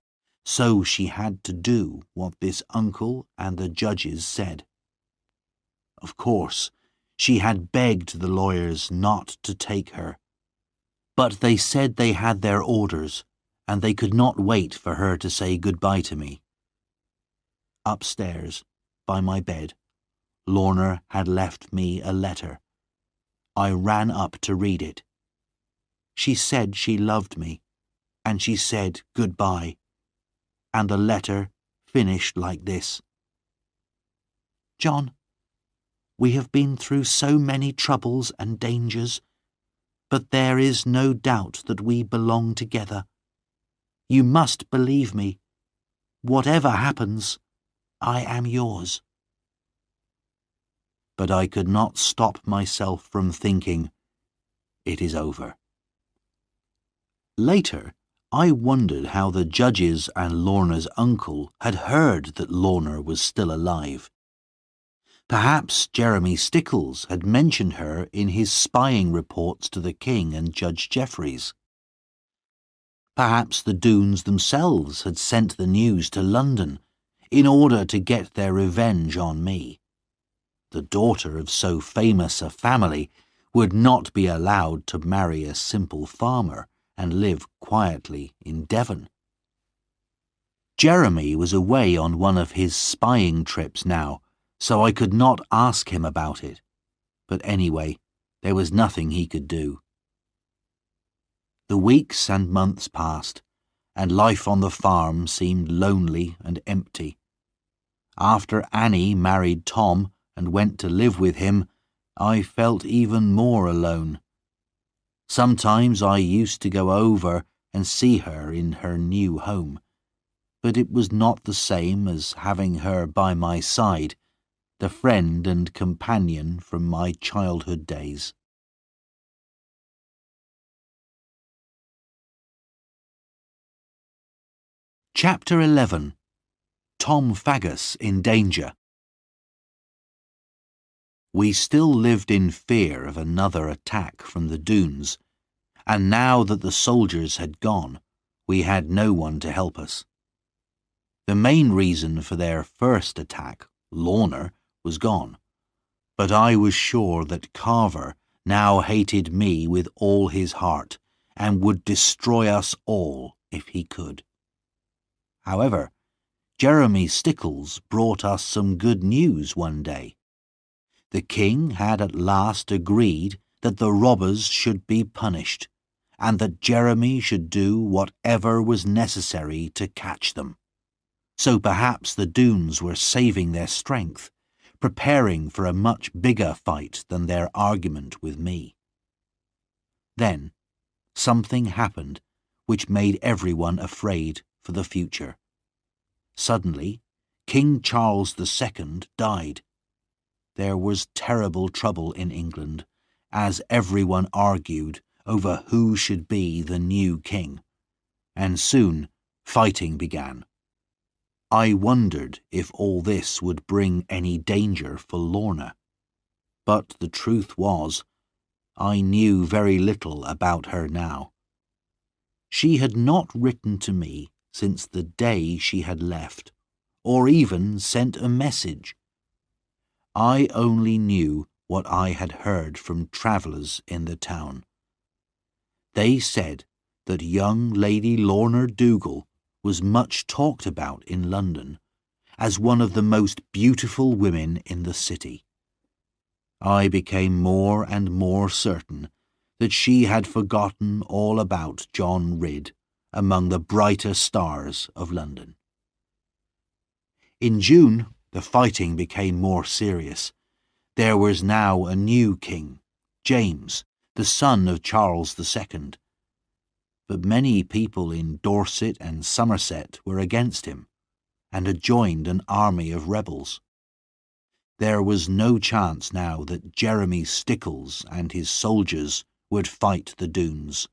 so she had to do what this uncle and the judges said. Of course, she had begged the lawyers not to take her, but they said they had their orders, and they could not wait for her to say goodbye to me. Upstairs, by my bed, Lorna had left me a letter. I ran up to read it. She said she loved me, and she said goodbye, and the letter finished like this. John, we have been through so many troubles and dangers, but there is no doubt that we belong together. You must believe me. Whatever happens, I am yours. But I could not stop myself from thinking, it is over. Later, I wondered how the judges and Lorna's uncle had heard that Lorna was still alive. Perhaps Jeremy Stickles had mentioned her in his spying reports to the King and Judge Jeffreys. Perhaps the Doones themselves had sent the news to London in order to get their revenge on me. The daughter of so famous a family would not be allowed to marry a simple farmer and live quietly in Devon. Jeremy was away on one of his spying trips now, so I could not ask him about it. But anyway, there was nothing he could do. The weeks and months passed, and life on the farm seemed lonely and empty. After Annie married Tom and went to live with him, I felt even more alone. Sometimes I used to go over and see her in her new home, but it was not the same as having her by my side, the friend and companion from my childhood days. Chapter 11. Tom Faggus in Danger. We still lived in fear of another attack from the Doones, and now that the soldiers had gone, we had no one to help us. The main reason for their first attack, Lorna, was gone, but I was sure that Carver now hated me with all his heart and would destroy us all if he could. However, Jeremy Stickles brought us some good news one day. The king had at last agreed that the robbers should be punished, and that Jeremy should do whatever was necessary to catch them. So perhaps the Doones were saving their strength, preparing for a much bigger fight than their argument with me. Then, something happened which made everyone afraid for the future. Suddenly, King Charles II died. There was terrible trouble in England, as everyone argued over who should be the new king, and soon fighting began. I wondered if all this would bring any danger for Lorna, but the truth was, I knew very little about her now. She had not written to me since the day she had left, or even sent a message. I only knew what I had heard from travellers in the town. They said that young Lady Lorna Dougal was much talked about in London as one of the most beautiful women in the city. I became more and more certain that she had forgotten all about John Ridd among the brighter stars of London. In June, the fighting became more serious. There was now a new king, James, the son of Charles II. But many people in Dorset and Somerset were against him, and had joined an army of rebels. There was no chance now that Jeremy Stickles and his soldiers would fight the Doones.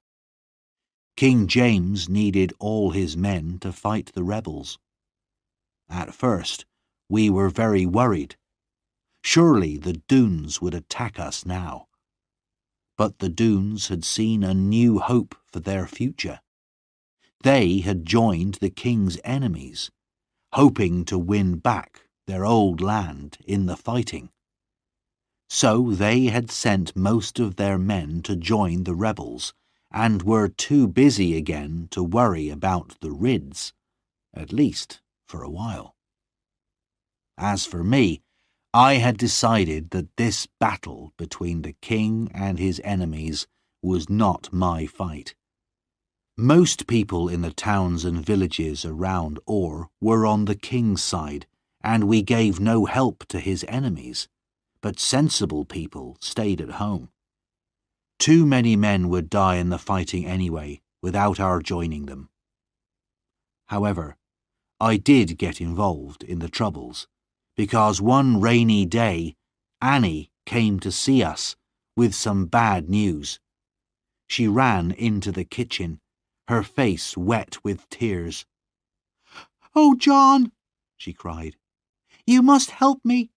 King James needed all his men to fight the rebels. At first, we were very worried. Surely the Doones would attack us now. But the Doones had seen a new hope for their future. They had joined the king's enemies, hoping to win back their old land in the fighting. So they had sent most of their men to join the rebels, and were too busy again to worry about the Ridds, at least for a while. As for me, I had decided that this battle between the king and his enemies was not my fight. Most people in the towns and villages around Or were on the king's side, and we gave no help to his enemies, but sensible people stayed at home. Too many men would die in the fighting anyway, without our joining them. However, I did get involved in the troubles, because one rainy day, Annie came to see us with some bad news. She ran into the kitchen, her face wet with tears. "Oh, John," she cried, "you must help me."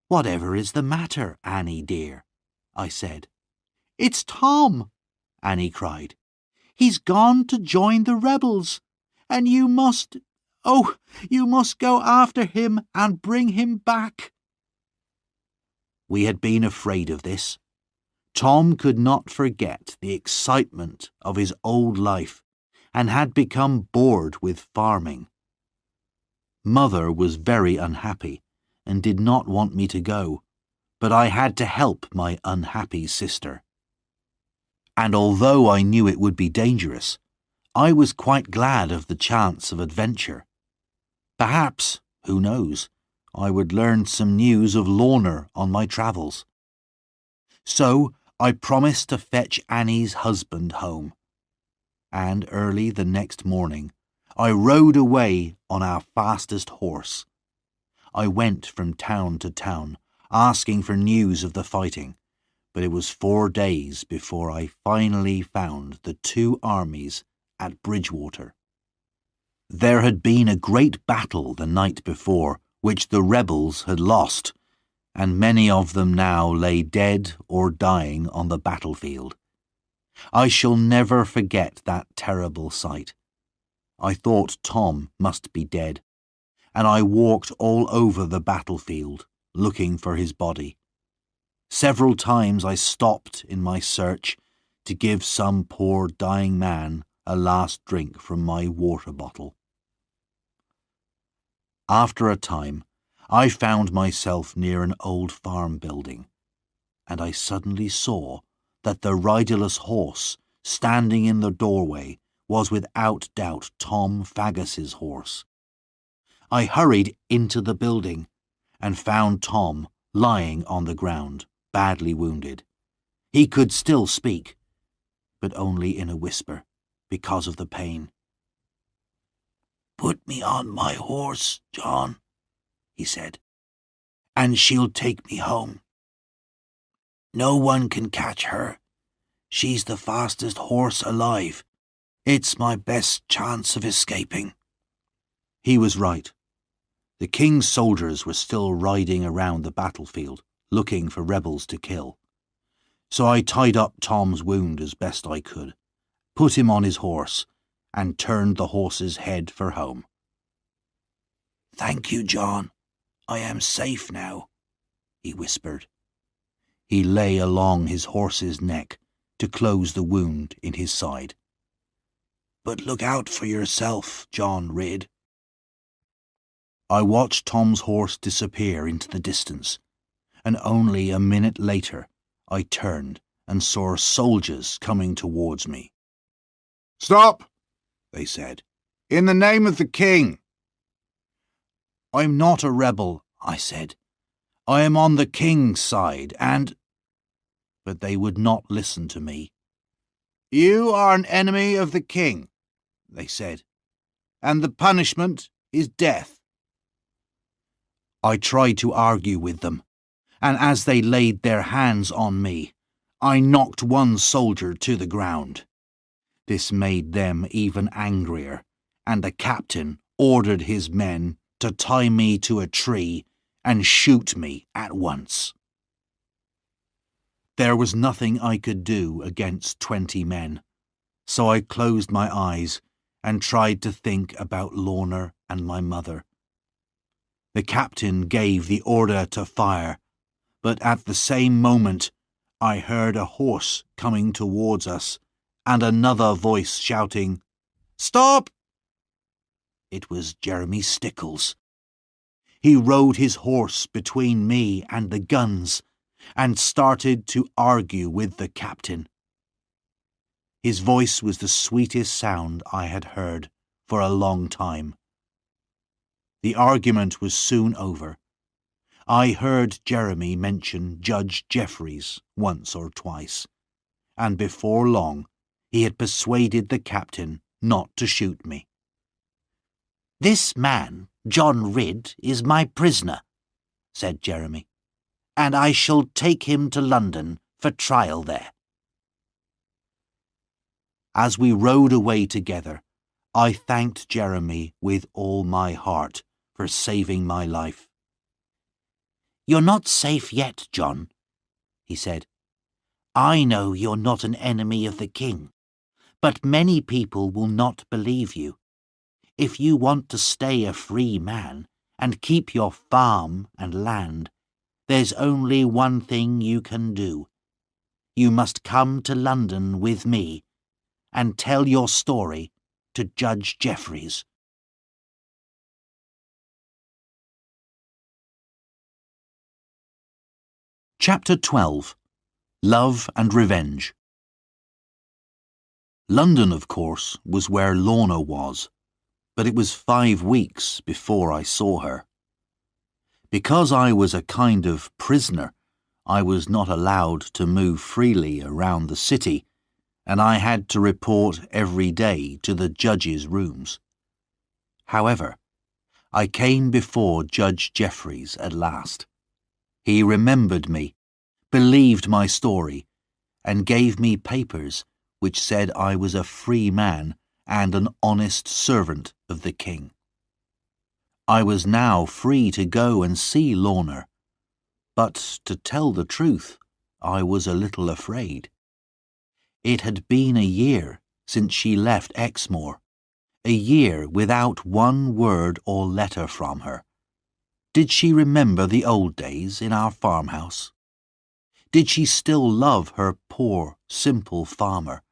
"Whatever is the matter, Annie dear?" I said. "It's Tom," Annie cried. "He's gone to join the rebels, and you must go after him and bring him back." We had been afraid of this. Tom could not forget the excitement of his old life and had become bored with farming. Mother was very unhappy and did not want me to go, but I had to help my unhappy sister. And although I knew it would be dangerous, I was quite glad of the chance of adventure. Perhaps, who knows, I would learn some news of Lorna on my travels. So I promised to fetch Annie's husband home. And early the next morning, I rode away on our fastest horse. I went from town to town, asking for news of the fighting, but it was 4 days before I finally found the two armies at Bridgewater. There had been a great battle the night before, which the rebels had lost, and many of them now lay dead or dying on the battlefield. I shall never forget that terrible sight. I thought Tom must be dead, and I walked all over the battlefield, looking for his body. Several times I stopped in my search to give some poor dying man a last drink from my water bottle. After a time, I found myself near an old farm building, and I suddenly saw that the riderless horse standing in the doorway was without doubt Tom Faggus's horse. I hurried into the building and found Tom lying on the ground, badly wounded. He could still speak, but only in a whisper because of the pain. "Put me on my horse, John," he said, "and she'll take me home. No one can catch her. She's the fastest horse alive. It's my best chance of escaping." He was right. The king's soldiers were still riding around the battlefield, looking for rebels to kill. So I tied up Tom's wound as best I could, put him on his horse, and turned the horse's head for home. "Thank you, John. I am safe now," he whispered. He lay along his horse's neck to close the wound in his side. "But look out for yourself, John Ridd." I watched Tom's horse disappear into the distance, and only a minute later I turned and saw soldiers coming towards me. "Stop," they said. "In the name of the king." "I'm not a rebel," I said. "I am on the king's side, and—" But they would not listen to me. "You are an enemy of the king," they said, "and the punishment is death." I tried to argue with them, and as they laid their hands on me, I knocked one soldier to the ground. This made them even angrier, and the captain ordered his men to to tie me to a tree and shoot me at once. There was nothing I could do against 20 men, so I closed my eyes and tried to think about Lorna and my mother. The captain gave the order to fire, but at the same moment I heard a horse coming towards us and another voice shouting, "Stop!" It was Jeremy Stickles. He rode his horse between me and the guns and started to argue with the captain. His voice was the sweetest sound I had heard for a long time. The argument was soon over. I heard Jeremy mention Judge Jeffreys once or twice, and before long he had persuaded the captain not to shoot me. "This man, John Ridd, is my prisoner," said Jeremy, "and I shall take him to London for trial there." As we rode away together, I thanked Jeremy with all my heart for saving my life. "You're not safe yet, John," he said. "I know you're not an enemy of the king, but many people will not believe you. If you want to stay a free man and keep your farm and land, there's only one thing you can do. You must come to London with me and tell your story to Judge Jeffreys." Chapter 12. Love and Revenge. London, of course, was where Lorna was, but it was 5 weeks before I saw her. Because I was a kind of prisoner, I was not allowed to move freely around the city, and I had to report every day to the judge's rooms. However, I came before Judge Jeffreys at last. He remembered me, believed my story, and gave me papers which said I was a free man and an honest servant of the king. I was now free to go and see Lorna, but to tell the truth, I was a little afraid. It had been a year since she left Exmoor, a year without one word or letter from her. Did she remember the old days in our farmhouse? Did she still love her poor, simple farmer,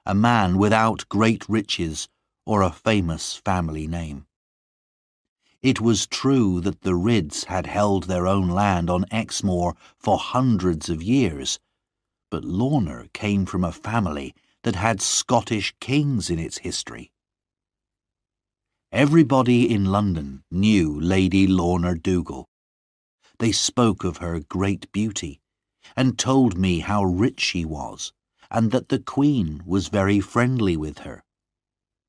a man without great riches or a famous family name? It was true that the Ridds had held their own land on Exmoor for hundreds of years, but Lorna came from a family that had Scottish kings in its history. Everybody in London knew Lady Lorna Dougal. They spoke of her great beauty, and told me how rich she was, and that the Queen was very friendly with her.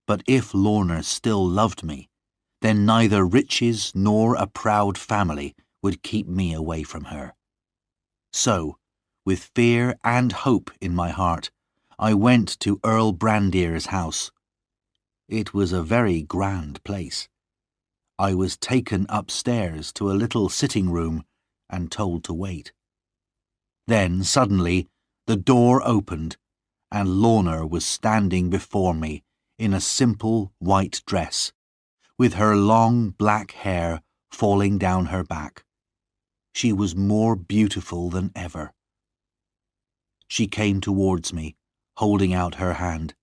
But if Lorna still loved me, then neither riches nor a proud family would keep me away from her. So, with fear and hope in my heart, I went to Earl Brandier's house. It was a very grand place. I was taken upstairs to a little sitting room and told to wait. Then, suddenly, the door opened, and Lorna was standing before me in a simple white dress, with her long black hair falling down her back. She was more beautiful than ever. She came towards me, holding out her hand.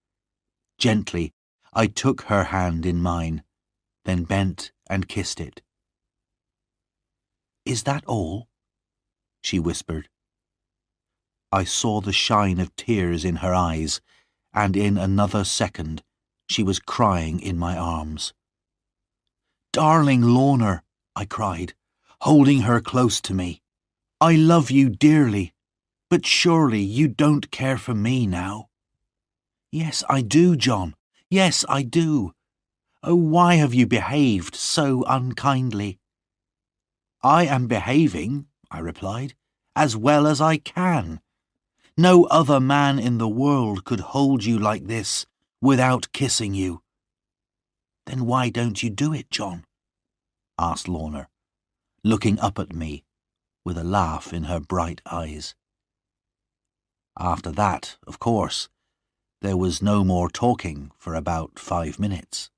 Gently, I took her hand in mine, then bent and kissed it. "Is that all?" she whispered. I saw the shine of tears in her eyes, and in another second she was crying in my arms. "Darling Lorna," I cried, holding her close to me. "I love you dearly, but surely you don't care for me now." "Yes, I do, John. Yes, I do. Oh, why have you behaved so unkindly?" "I am behaving," I replied, "as well as I can. No other man in the world could hold you like this without kissing you." "Then why don't you do it, John?" asked Lorna, looking up at me with a laugh in her bright eyes. After that, of course, there was no more talking for about 5 minutes.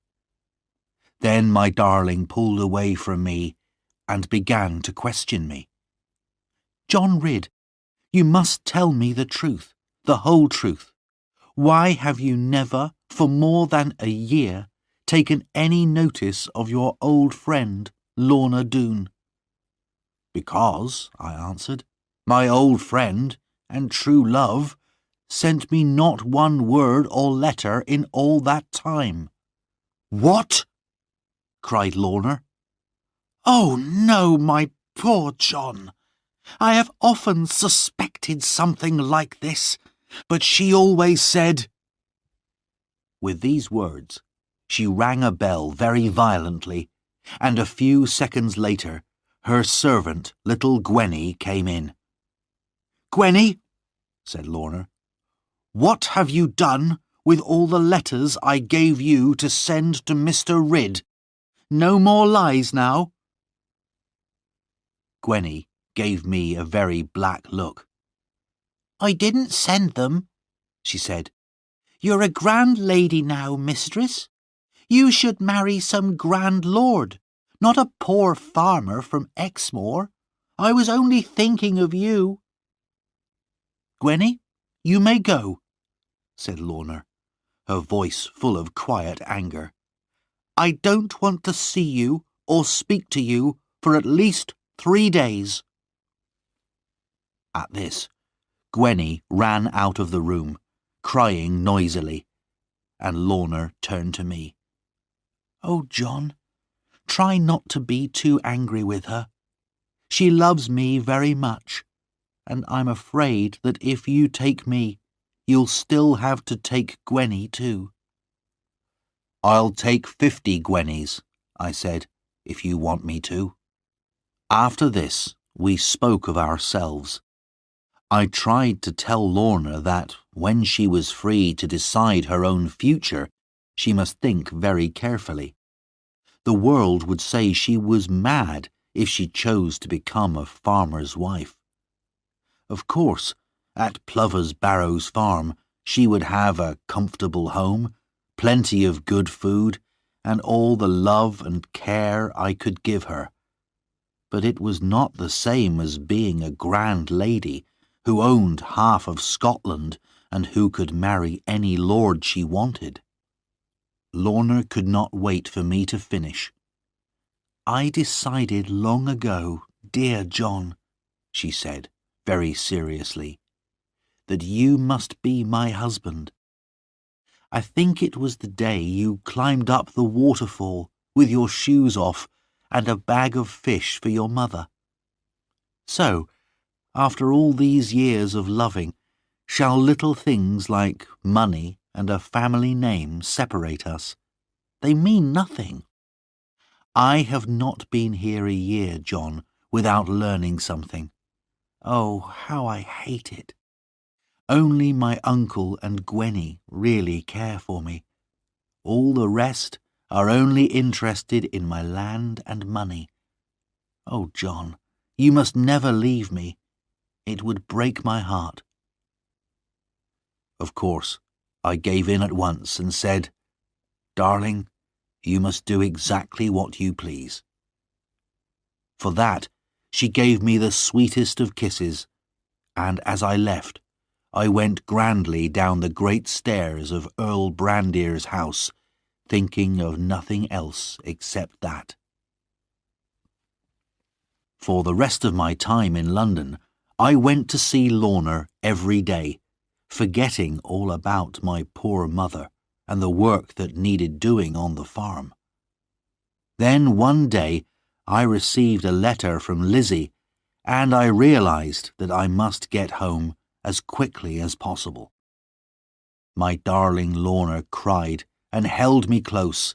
Then my darling pulled away from me and began to question me. "John Ridd, you must tell me the truth, the whole truth. Why have you never, for more than a year, taken any notice of your old friend, Lorna Doone?" "Because," I answered, "my old friend and true love sent me not one word or letter in all that time." "What?" cried Lorna. "Oh, no, my poor John. I have often suspected something like this, but she always said—" With these words, she rang a bell very violently, and a few seconds later, her servant, little Gwenny, came in. "Gwenny," said Lorna, "what have you done with all the letters I gave you to send to Mr. Ridd? No more lies now." Gwenny gave me a very black look. "I didn't send them," she said. "You're a grand lady now, mistress. You should marry some grand lord, not a poor farmer from Exmoor. I was only thinking of you." "Gwenny, you may go," said Lorna, her voice full of quiet anger. "I don't want to see you or speak to you for at least 3 days. At this, Gwenny ran out of the room, crying noisily, and Lorna turned to me. "Oh, John, try not to be too angry with her. She loves me very much, and I'm afraid that if you take me, you'll still have to take Gwenny too." "I'll take 50 Gwennys," I said, "if you want me to." After this, we spoke of ourselves. I tried to tell Lorna that, when she was free to decide her own future, she must think very carefully. The world would say she was mad if she chose to become a farmer's wife. Of course, at Plover's Barrows Farm, she would have a comfortable home, plenty of good food, and all the love and care I could give her. But it was not the same as being a grand lady who owned half of Scotland and who could marry any lord she wanted. Lorna could not wait for me to finish. "I decided long ago, dear John," she said, very seriously, "that you must be my husband. I think it was the day you climbed up the waterfall with your shoes off and a bag of fish for your mother. So, after all these years of loving, shall little things like money and a family name separate us? They mean nothing. I have not been here a year, John, without learning something. Oh, how I hate it. Only my uncle and Gwenny really care for me. All the rest are only interested in my land and money. Oh, John, you must never leave me. It would break my heart." Of course, I gave in at once and said, "Darling, you must do exactly what you please." For that, she gave me the sweetest of kisses, and as I left, I went grandly down the great stairs of Earl Brandir's house, thinking of nothing else except that. For the rest of my time in London, I went to see Lorna every day, forgetting all about my poor mother and the work that needed doing on the farm. Then one day I received a letter from Lizzie, and I realized that I must get home as quickly as possible. My darling Lorna cried and held me close,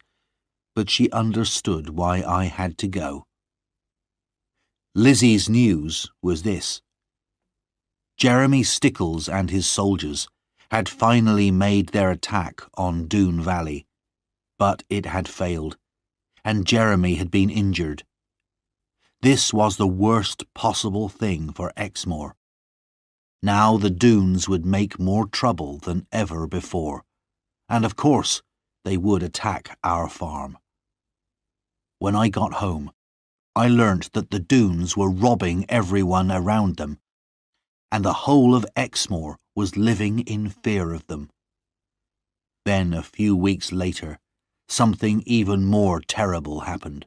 but she understood why I had to go. Lizzie's news was this. Jeremy Stickles and his soldiers had finally made their attack on Doone Valley, but it had failed, and Jeremy had been injured This was the worst possible thing for Exmoor. Now the Doones would make more trouble than ever before, and of course they would attack our farm. When I got home, I learnt that the Doones were robbing everyone around them, and the whole of Exmoor was living in fear of them. Then, a few weeks later, something even more terrible happened.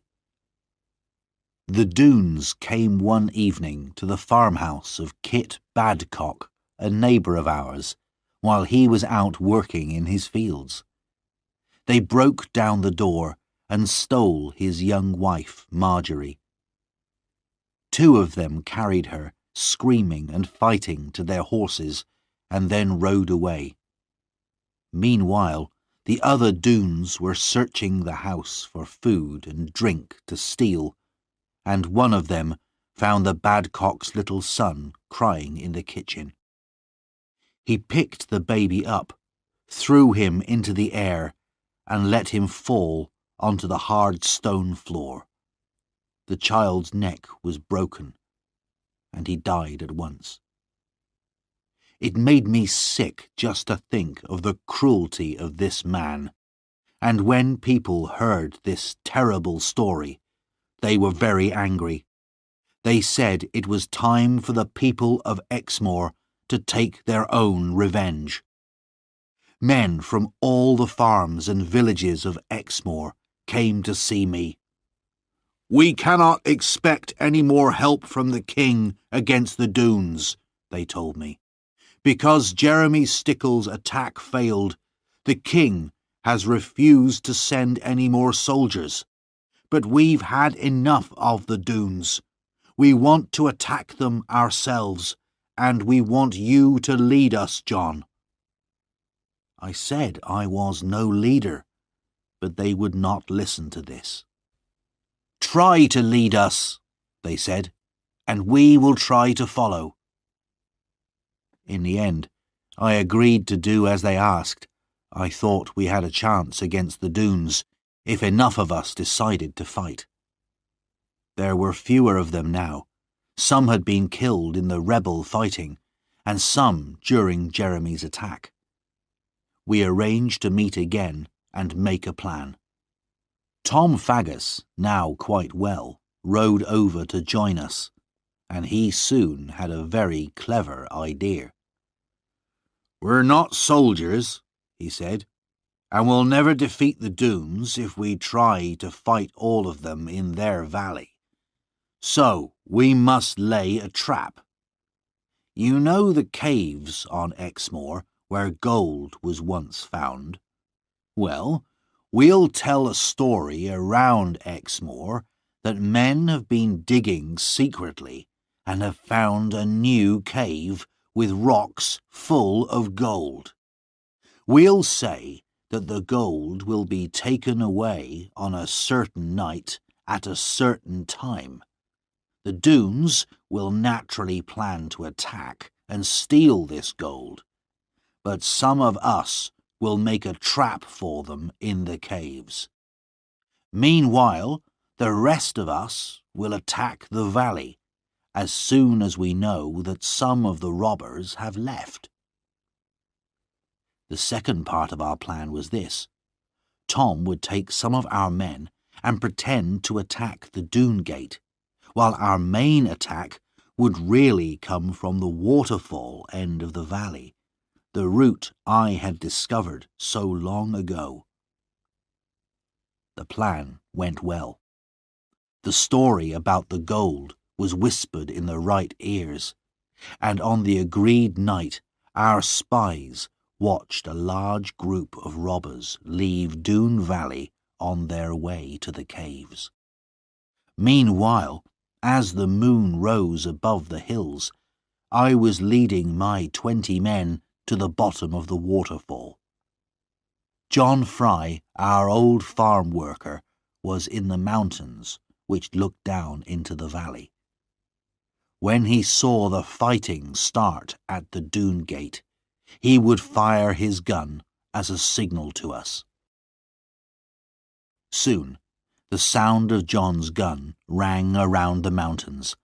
The Doones came one evening to the farmhouse of Kit Badcock, a neighbour of ours, while he was out working in his fields. They broke down the door and stole his young wife, Marjorie. 2 of them carried her, screaming and fighting, to their horses, and then rode away. Meanwhile, the other Doones were searching the house for food and drink to steal, and one of them found the Badcock's little son crying in the kitchen. He picked the baby up, threw him into the air, and let him fall onto the hard stone floor. The child's neck was broken, and he died at once. It made me sick just to think of the cruelty of this man, and when people heard this terrible story, they were very angry. They said it was time for the people of Exmoor to take their own revenge. Men from all the farms and villages of Exmoor came to see me. "We cannot expect any more help from the king against the Doones," they told me. "Because Jeremy Stickle's attack failed, the king has refused to send any more soldiers. But we've had enough of the Doones. We want to attack them ourselves, and we want you to lead us, John." I said I was no leader, but they would not listen to this. "Try to lead us," they said, "and we will try to follow." In the end, I agreed to do as they asked. I thought we had a chance against the Doones, if enough of us decided to fight. There were fewer of them now. Some had been killed in the rebel fighting, and some during Jeremy's attack. We arranged to meet again and make a plan. Tom Faggus, now quite well, rode over to join us, and he soon had a very clever idea. "We're not soldiers," he said, "and we'll never defeat the Doones if we try to fight all of them in their valley. So we must lay a trap. You know the caves on Exmoor where gold was once found? Well, we'll tell a story around Exmoor that men have been digging secretly and have found a new cave with rocks full of gold. We'll say that the gold will be taken away on a certain night at a certain time. The Doones will naturally plan to attack and steal this gold, but some of us will make a trap for them in the caves. Meanwhile, the rest of us will attack the valley as soon as we know that some of the robbers have left." The second part of our plan was this. Tom would take some of our men and pretend to attack the Doone gate, while our main attack would really come from the waterfall end of the valley, the route I had discovered so long ago. The plan went well. The story about the gold was whispered in the right ears, and on the agreed night our spies watched a large group of robbers leave Doone Valley on their way to the caves. Meanwhile, as the moon rose above the hills, I was leading my 20 men to the bottom of the waterfall. John Fry, our old farm worker, was in the mountains which looked down into the valley. When he saw the fighting start at the Doone gate, he would fire his gun as a signal to us. Soon, The sound of John's gun rang around the mountains,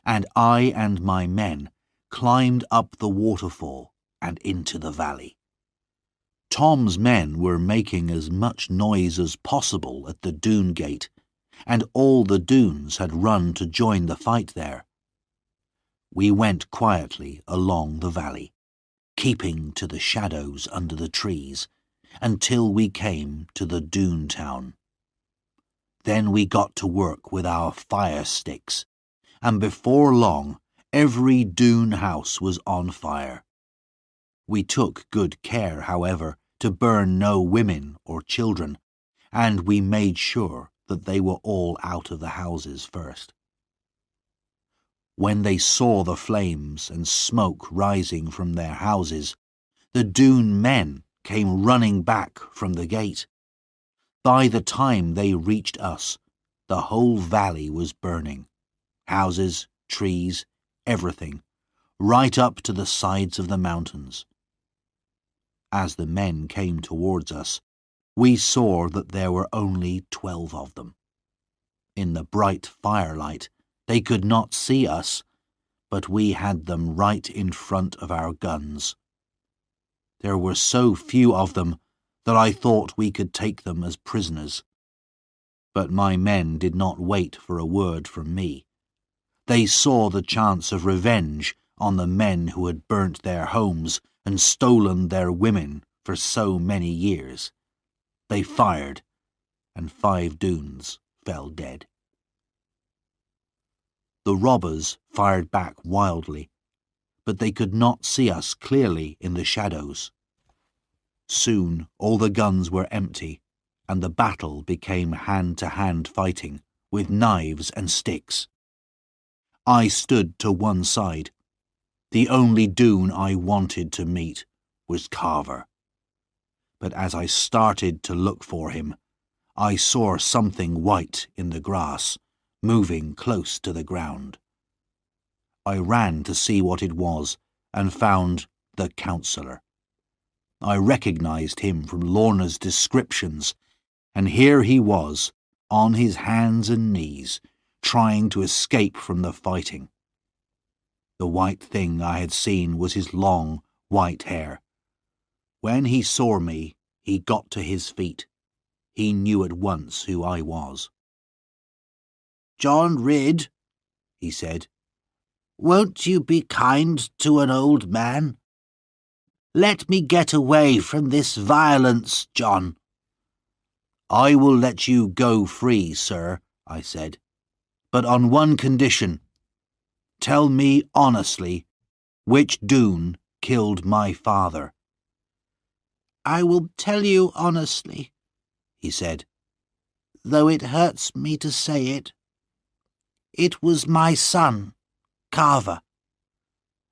and I and my men climbed up the waterfall and into the valley. Tom's men were making as much noise as possible at the Doone gate, and all the Doones had run to join the fight there. We went quietly along the valley, keeping to the shadows under the trees, until we came to the Doone town. Then we got to work with our fire sticks, and before long every Doone house was on fire. We took good care, however, to burn no women or children, and we made sure that they were all out of the houses first. When they saw the flames and smoke rising from their houses, the Doone men came running back from the gate. By the time they reached us, the whole valley was burning. Houses, trees, everything, right up to the sides of the mountains. As the men came towards us, we saw that there were only 12 of them. In the bright firelight, they could not see us, but we had them right in front of our guns. There were so few of them that I thought we could take them as prisoners. But my men did not wait for a word from me. They saw the chance of revenge on the men who had burnt their homes and stolen their women for so many years. They fired, and 5 Doones fell dead. The robbers fired back wildly, but they could not see us clearly in the shadows. Soon all the guns were empty, and the battle became hand-to-hand fighting with knives and sticks. I stood to one side. The only Doone I wanted to meet was Carver. But as I started to look for him, I saw something white in the grass, moving close to the ground. I ran to see what it was and found the counsellor. I recognized him from Lorna's descriptions, and here he was, on his hands and knees, trying to escape from the fighting. The white thing I had seen was his long, white hair. When he saw me, he got to his feet. He knew at once who I was. "John Ridd," he said, "won't you be kind to an old man? Let me get away from this violence, John." "I will let you go free, sir," I said, "but on one condition. Tell me honestly which Doone killed my father." "I will tell you honestly," he said, "though it hurts me to say it. It was my son, Carver."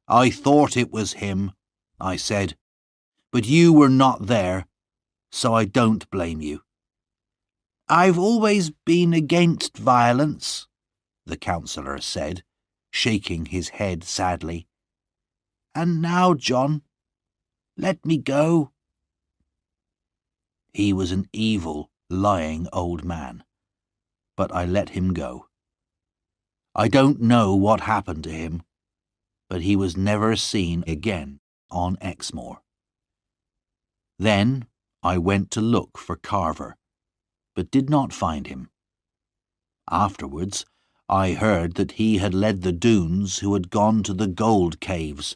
"I thought it was him," I said, "but you were not there, so I don't blame you." "I've always been against violence," the counsellor said, shaking his head sadly. "And now, John, let me go." He was an evil, lying old man, but I let him go. I don't know what happened to him, but he was never seen again on Exmoor. Then I went to look for Carver, but did not find him. Afterwards, I heard that he had led the Doones who had gone to the gold caves.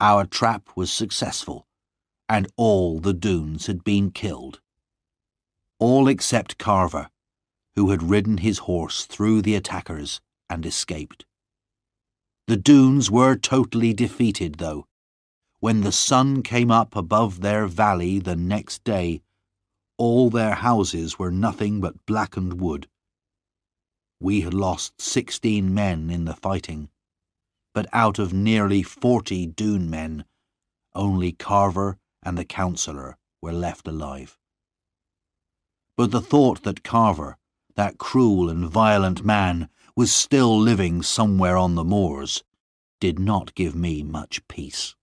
Our trap was successful, and all the Doones had been killed. All except Carver, who had ridden his horse through the attackers and escaped. The Doones were totally defeated, though. When the sun came up above their valley the next day, all their houses were nothing but blackened wood. We had lost 16 men in the fighting, but out of nearly 40 Doone men, only Carver and the counsellor were left alive. But the thought that Carver, that cruel and violent man, was still living somewhere on the moors, did not give me much peace.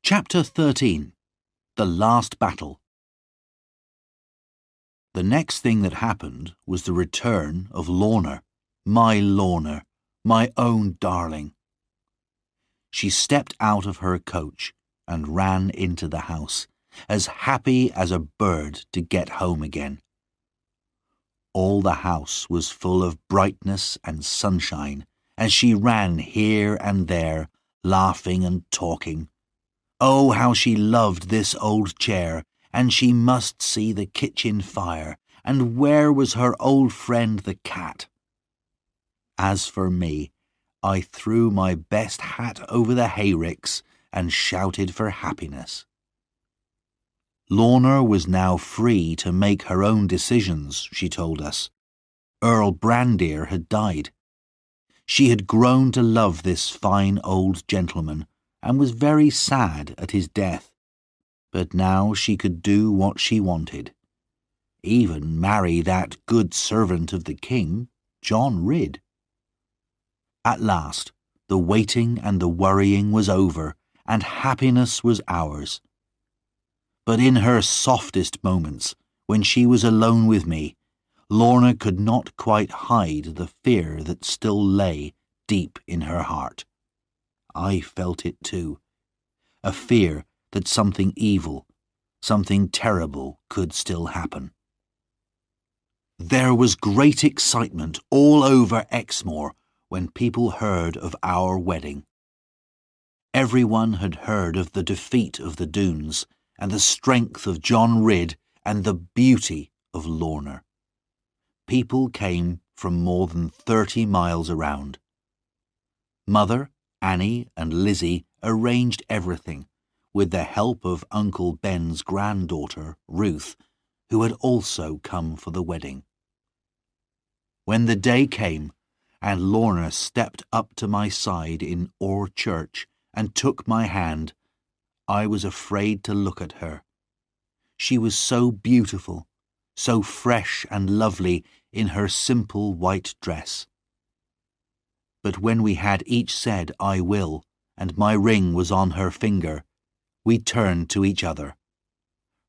Chapter 13. The Last Battle. The next thing that happened was the return of Lorna, my own darling. She stepped out of her coach and ran into the house, as happy as a bird to get home again. All the house was full of brightness and sunshine as she ran here and there, laughing and talking. Oh, how she loved this old chair, and she must see the kitchen fire, and where was her old friend the cat? As for me, I threw my best hat over the hayricks and shouted for happiness. Lorna was now free to make her own decisions, she told us. Earl Brandir had died. She had grown to love this fine old gentleman, and was very sad at his death. But now she could do what she wanted. Even marry that good servant of the king, John Ridd. At last, the waiting and the worrying was over, and happiness was ours. But in her softest moments, when she was alone with me, Lorna could not quite hide the fear that still lay deep in her heart. I felt it too, a fear that something evil, something terrible could still happen. There was great excitement all over Exmoor when people heard of our wedding. Everyone had heard of the defeat of the Doones, and the strength of John Ridd, and the beauty of Lorna. People came from more than 30 miles around. Mother, Annie, and Lizzie arranged everything, with the help of Uncle Ben's granddaughter, Ruth, who had also come for the wedding. When the day came, and Lorna stepped up to my side in Oare Church and took my hand, I was afraid to look at her. She was so beautiful, so fresh and lovely in her simple white dress. But when we had each said, "I will," and my ring was on her finger, we turned to each other.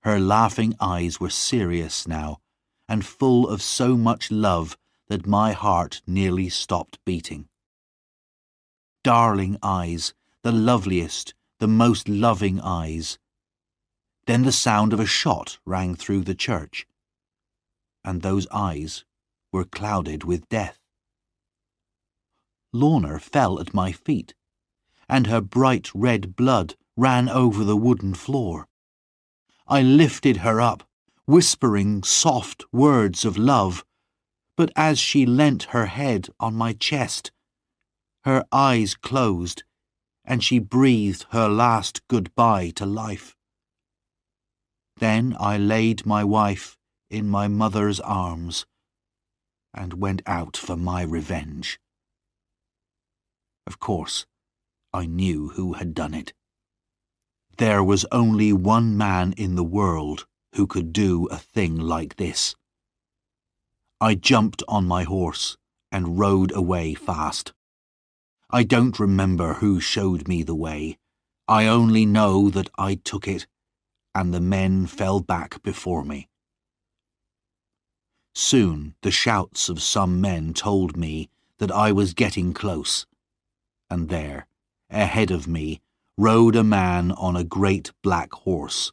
Her laughing eyes were serious now, and full of so much love that my heart nearly stopped beating. Darling eyes, the loveliest, the most loving eyes. Then the sound of a shot rang through the church, and those eyes were clouded with death. Lorna fell at my feet, and her bright red blood ran over the wooden floor. I lifted her up, whispering soft words of love, but as she leant her head on my chest, her eyes closed, and she breathed her last goodbye to life. Then I laid my wife in my mother's arms and went out for my revenge. Of course, I knew who had done it. There was only one man in the world who could do a thing like this. I jumped on my horse and rode away fast. I don't remember who showed me the way. I only know that I took it, and the men fell back before me. Soon the shouts of some men told me that I was getting close, and there, ahead of me, rode a man on a great black horse,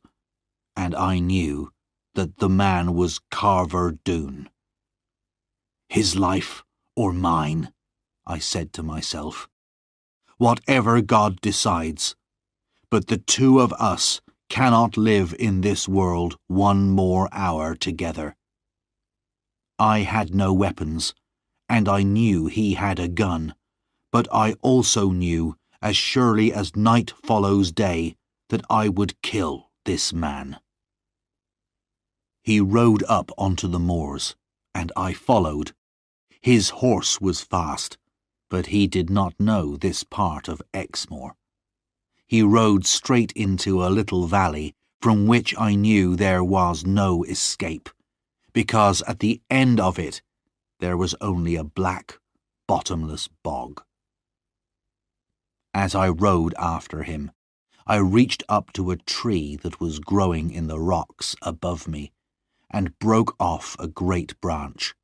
and I knew that the man was Carver Doone. His life or mine, I said to myself. Whatever God decides, but the two of us cannot live in this world one more hour together. I had no weapons, and I knew he had a gun, but I also knew, as surely as night follows day, that I would kill this man. He rode up onto the moors, and I followed. His horse was fast, but he did not know this part of Exmoor. He rode straight into a little valley from which I knew there was no escape, because at the end of it there was only a black, bottomless bog. As I rode after him, I reached up to a tree that was growing in the rocks above me and broke off a great branch.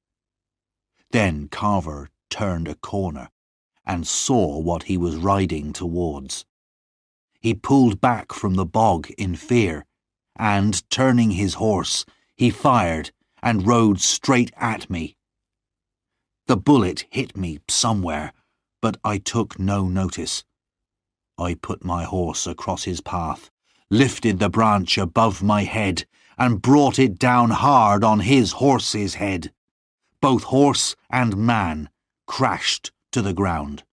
Then Carver turned a corner and saw what he was riding towards. He pulled back from the bog in fear, and, turning his horse, he fired and rode straight at me. The bullet hit me somewhere, but I took no notice. I put my horse across his path, lifted the branch above my head, and brought it down hard on his horse's head. Both horse and man crashed to the ground.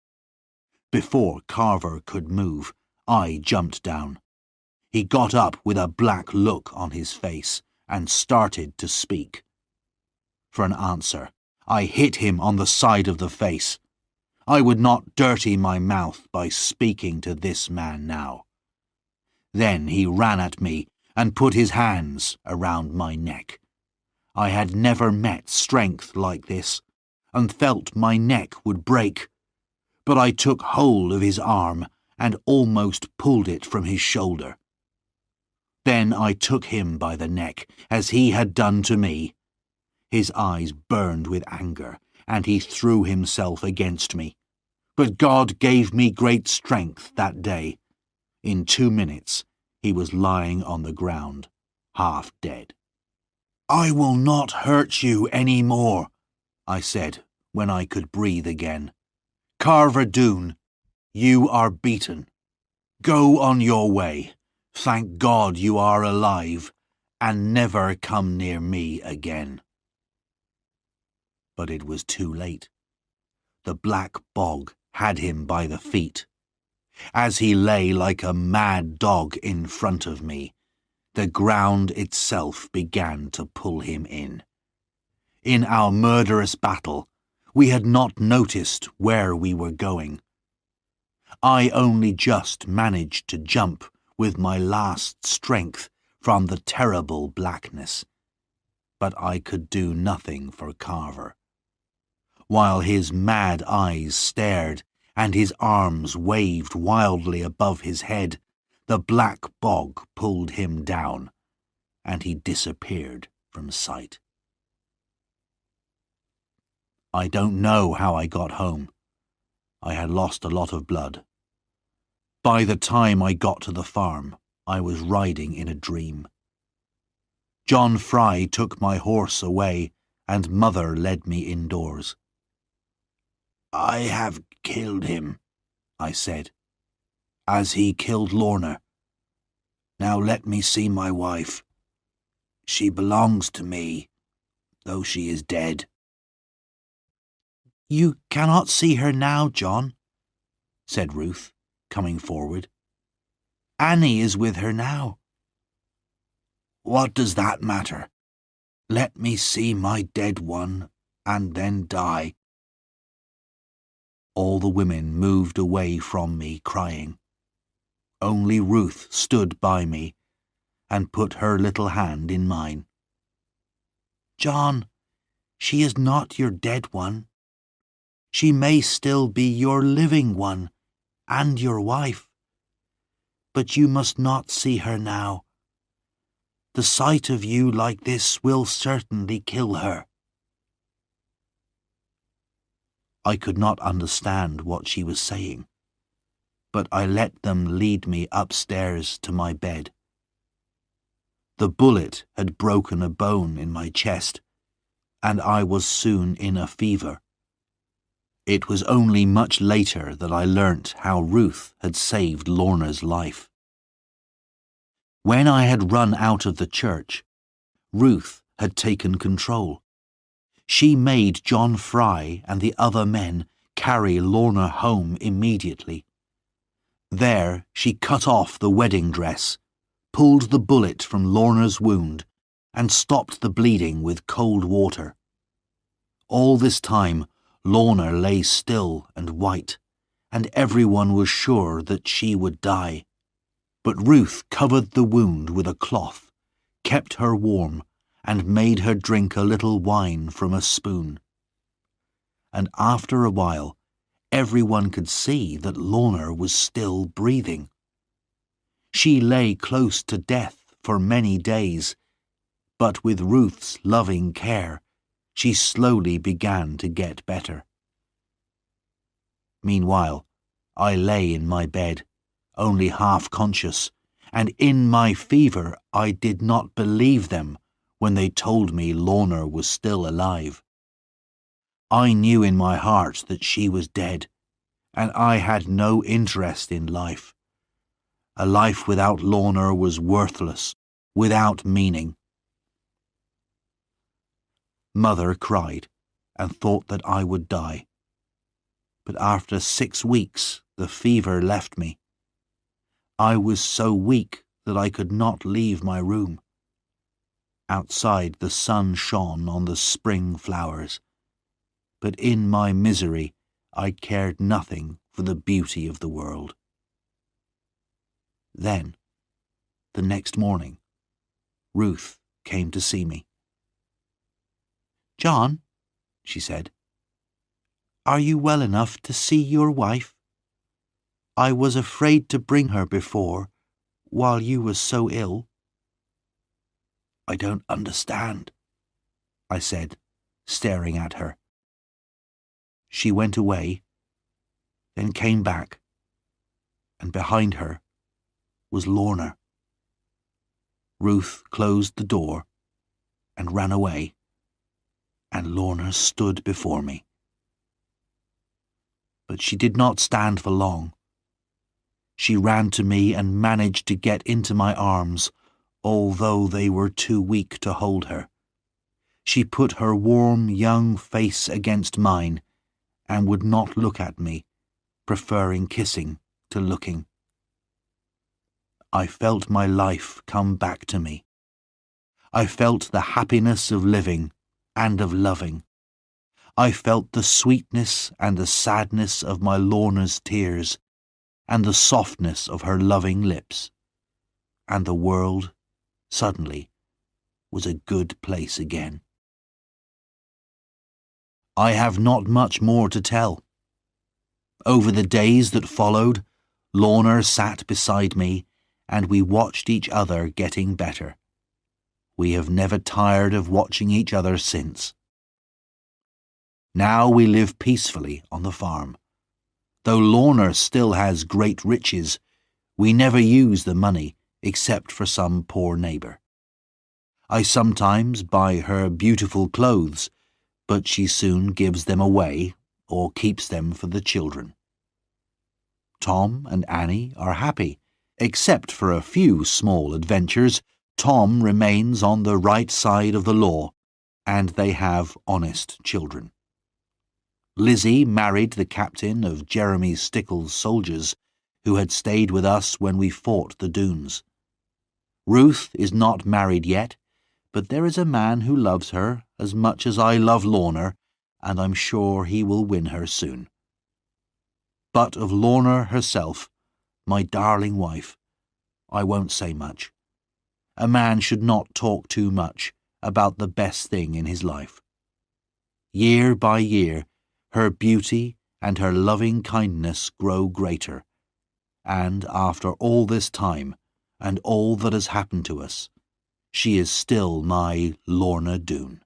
Before Carver could move, I jumped down. He got up with a black look on his face and started to speak. For an answer, I hit him on the side of the face. I would not dirty my mouth by speaking to this man now. Then he ran at me and put his hands around my neck. I had never met strength like this, and felt my neck would break. But I took hold of his arm and almost pulled it from his shoulder. Then I took him by the neck, as he had done to me. His eyes burned with anger, and he threw himself against me. But God gave me great strength that day. In 2 minutes, he was lying on the ground, half dead. "I will not hurt you any more," I said when I could breathe again. "Carver Doone, you are beaten. Go on your way. Thank God you are alive, and never come near me again." But it was too late. The black bog had him by the feet. As he lay like a mad dog in front of me, the ground itself began to pull him in. In our murderous battle, we had not noticed where we were going. I only just managed to jump with my last strength from the terrible blackness, but I could do nothing for Carver. While his mad eyes stared and his arms waved wildly above his head, the black bog pulled him down, and he disappeared from sight. I don't know how I got home. I had lost a lot of blood. By the time I got to the farm, I was riding in a dream. John Fry took my horse away, and Mother led me indoors. "I have killed him," I said, "as he killed Lorna. Now let me see my wife. She belongs to me, though she is dead." "You cannot see her now, John," said Ruth, coming forward. "Annie is with her now." "What does that matter? Let me see my dead one, and then die." All the women moved away from me, crying. Only Ruth stood by me and put her little hand in mine. "John, she is not your dead one. She may still be your living one and your wife. But you must not see her now. The sight of you like this will certainly kill her." I could not understand what she was saying, but I let them lead me upstairs to my bed. The bullet had broken a bone in my chest, and I was soon in a fever. It was only much later that I learnt how Ruth had saved Lorna's life. When I had run out of the church, Ruth had taken control. She made John Fry and the other men carry Lorna home immediately. There she cut off the wedding dress, pulled the bullet from Lorna's wound, and stopped the bleeding with cold water. All this time, Lorna lay still and white, and everyone was sure that she would die. But Ruth covered the wound with a cloth, kept her warm, and made her drink a little wine from a spoon. And after a while, everyone could see that Lorna was still breathing. She lay close to death for many days, but with Ruth's loving care, she slowly began to get better. Meanwhile, I lay in my bed, only half conscious, and in my fever I did not believe them when they told me Lorna was still alive. I knew in my heart that she was dead, and I had no interest in life. A life without Lorna was worthless, without meaning. Mother cried and thought that I would die. But after 6 weeks the fever left me. I was so weak that I could not leave my room. Outside the sun shone on the spring flowers, but in my misery I cared nothing for the beauty of the world. Then, the next morning, Ruth came to see me. "John," she said, "are you well enough to see your wife? I was afraid to bring her before, while you were so ill." "I don't understand," I said, staring at her. She went away, then came back, and behind her was Lorna. Ruth closed the door and ran away, and Lorna stood before me. But she did not stand for long. She ran to me and managed to get into my arms, although they were too weak to hold her. She put her warm young face against mine and would not look at me, preferring kissing to looking. I felt my life come back to me. I felt the happiness of living and of loving. I felt the sweetness and the sadness of my Lorna's tears, and the softness of her loving lips. And the world, suddenly, was a good place again. I have not much more to tell. Over the days that followed, Lorna sat beside me, and we watched each other getting better. We have never tired of watching each other since. Now we live peacefully on the farm. Though Lorna still has great riches, we never use the money except for some poor neighbour. I sometimes buy her beautiful clothes, but she soon gives them away or keeps them for the children. Tom and Annie are happy. Except for a few small adventures, Tom remains on the right side of the law, and they have honest children. Lizzie married the captain of Jeremy Stickle's soldiers, who had stayed with us when we fought the Doones. Ruth is not married yet, but there is a man who loves her as much as I love Lorna, and I'm sure he will win her soon. But of Lorna herself, my darling wife, I won't say much. A man should not talk too much about the best thing in his life. Year by year, her beauty and her loving kindness grow greater, and after all this time, and all that has happened to us, she is still my Lorna Doone.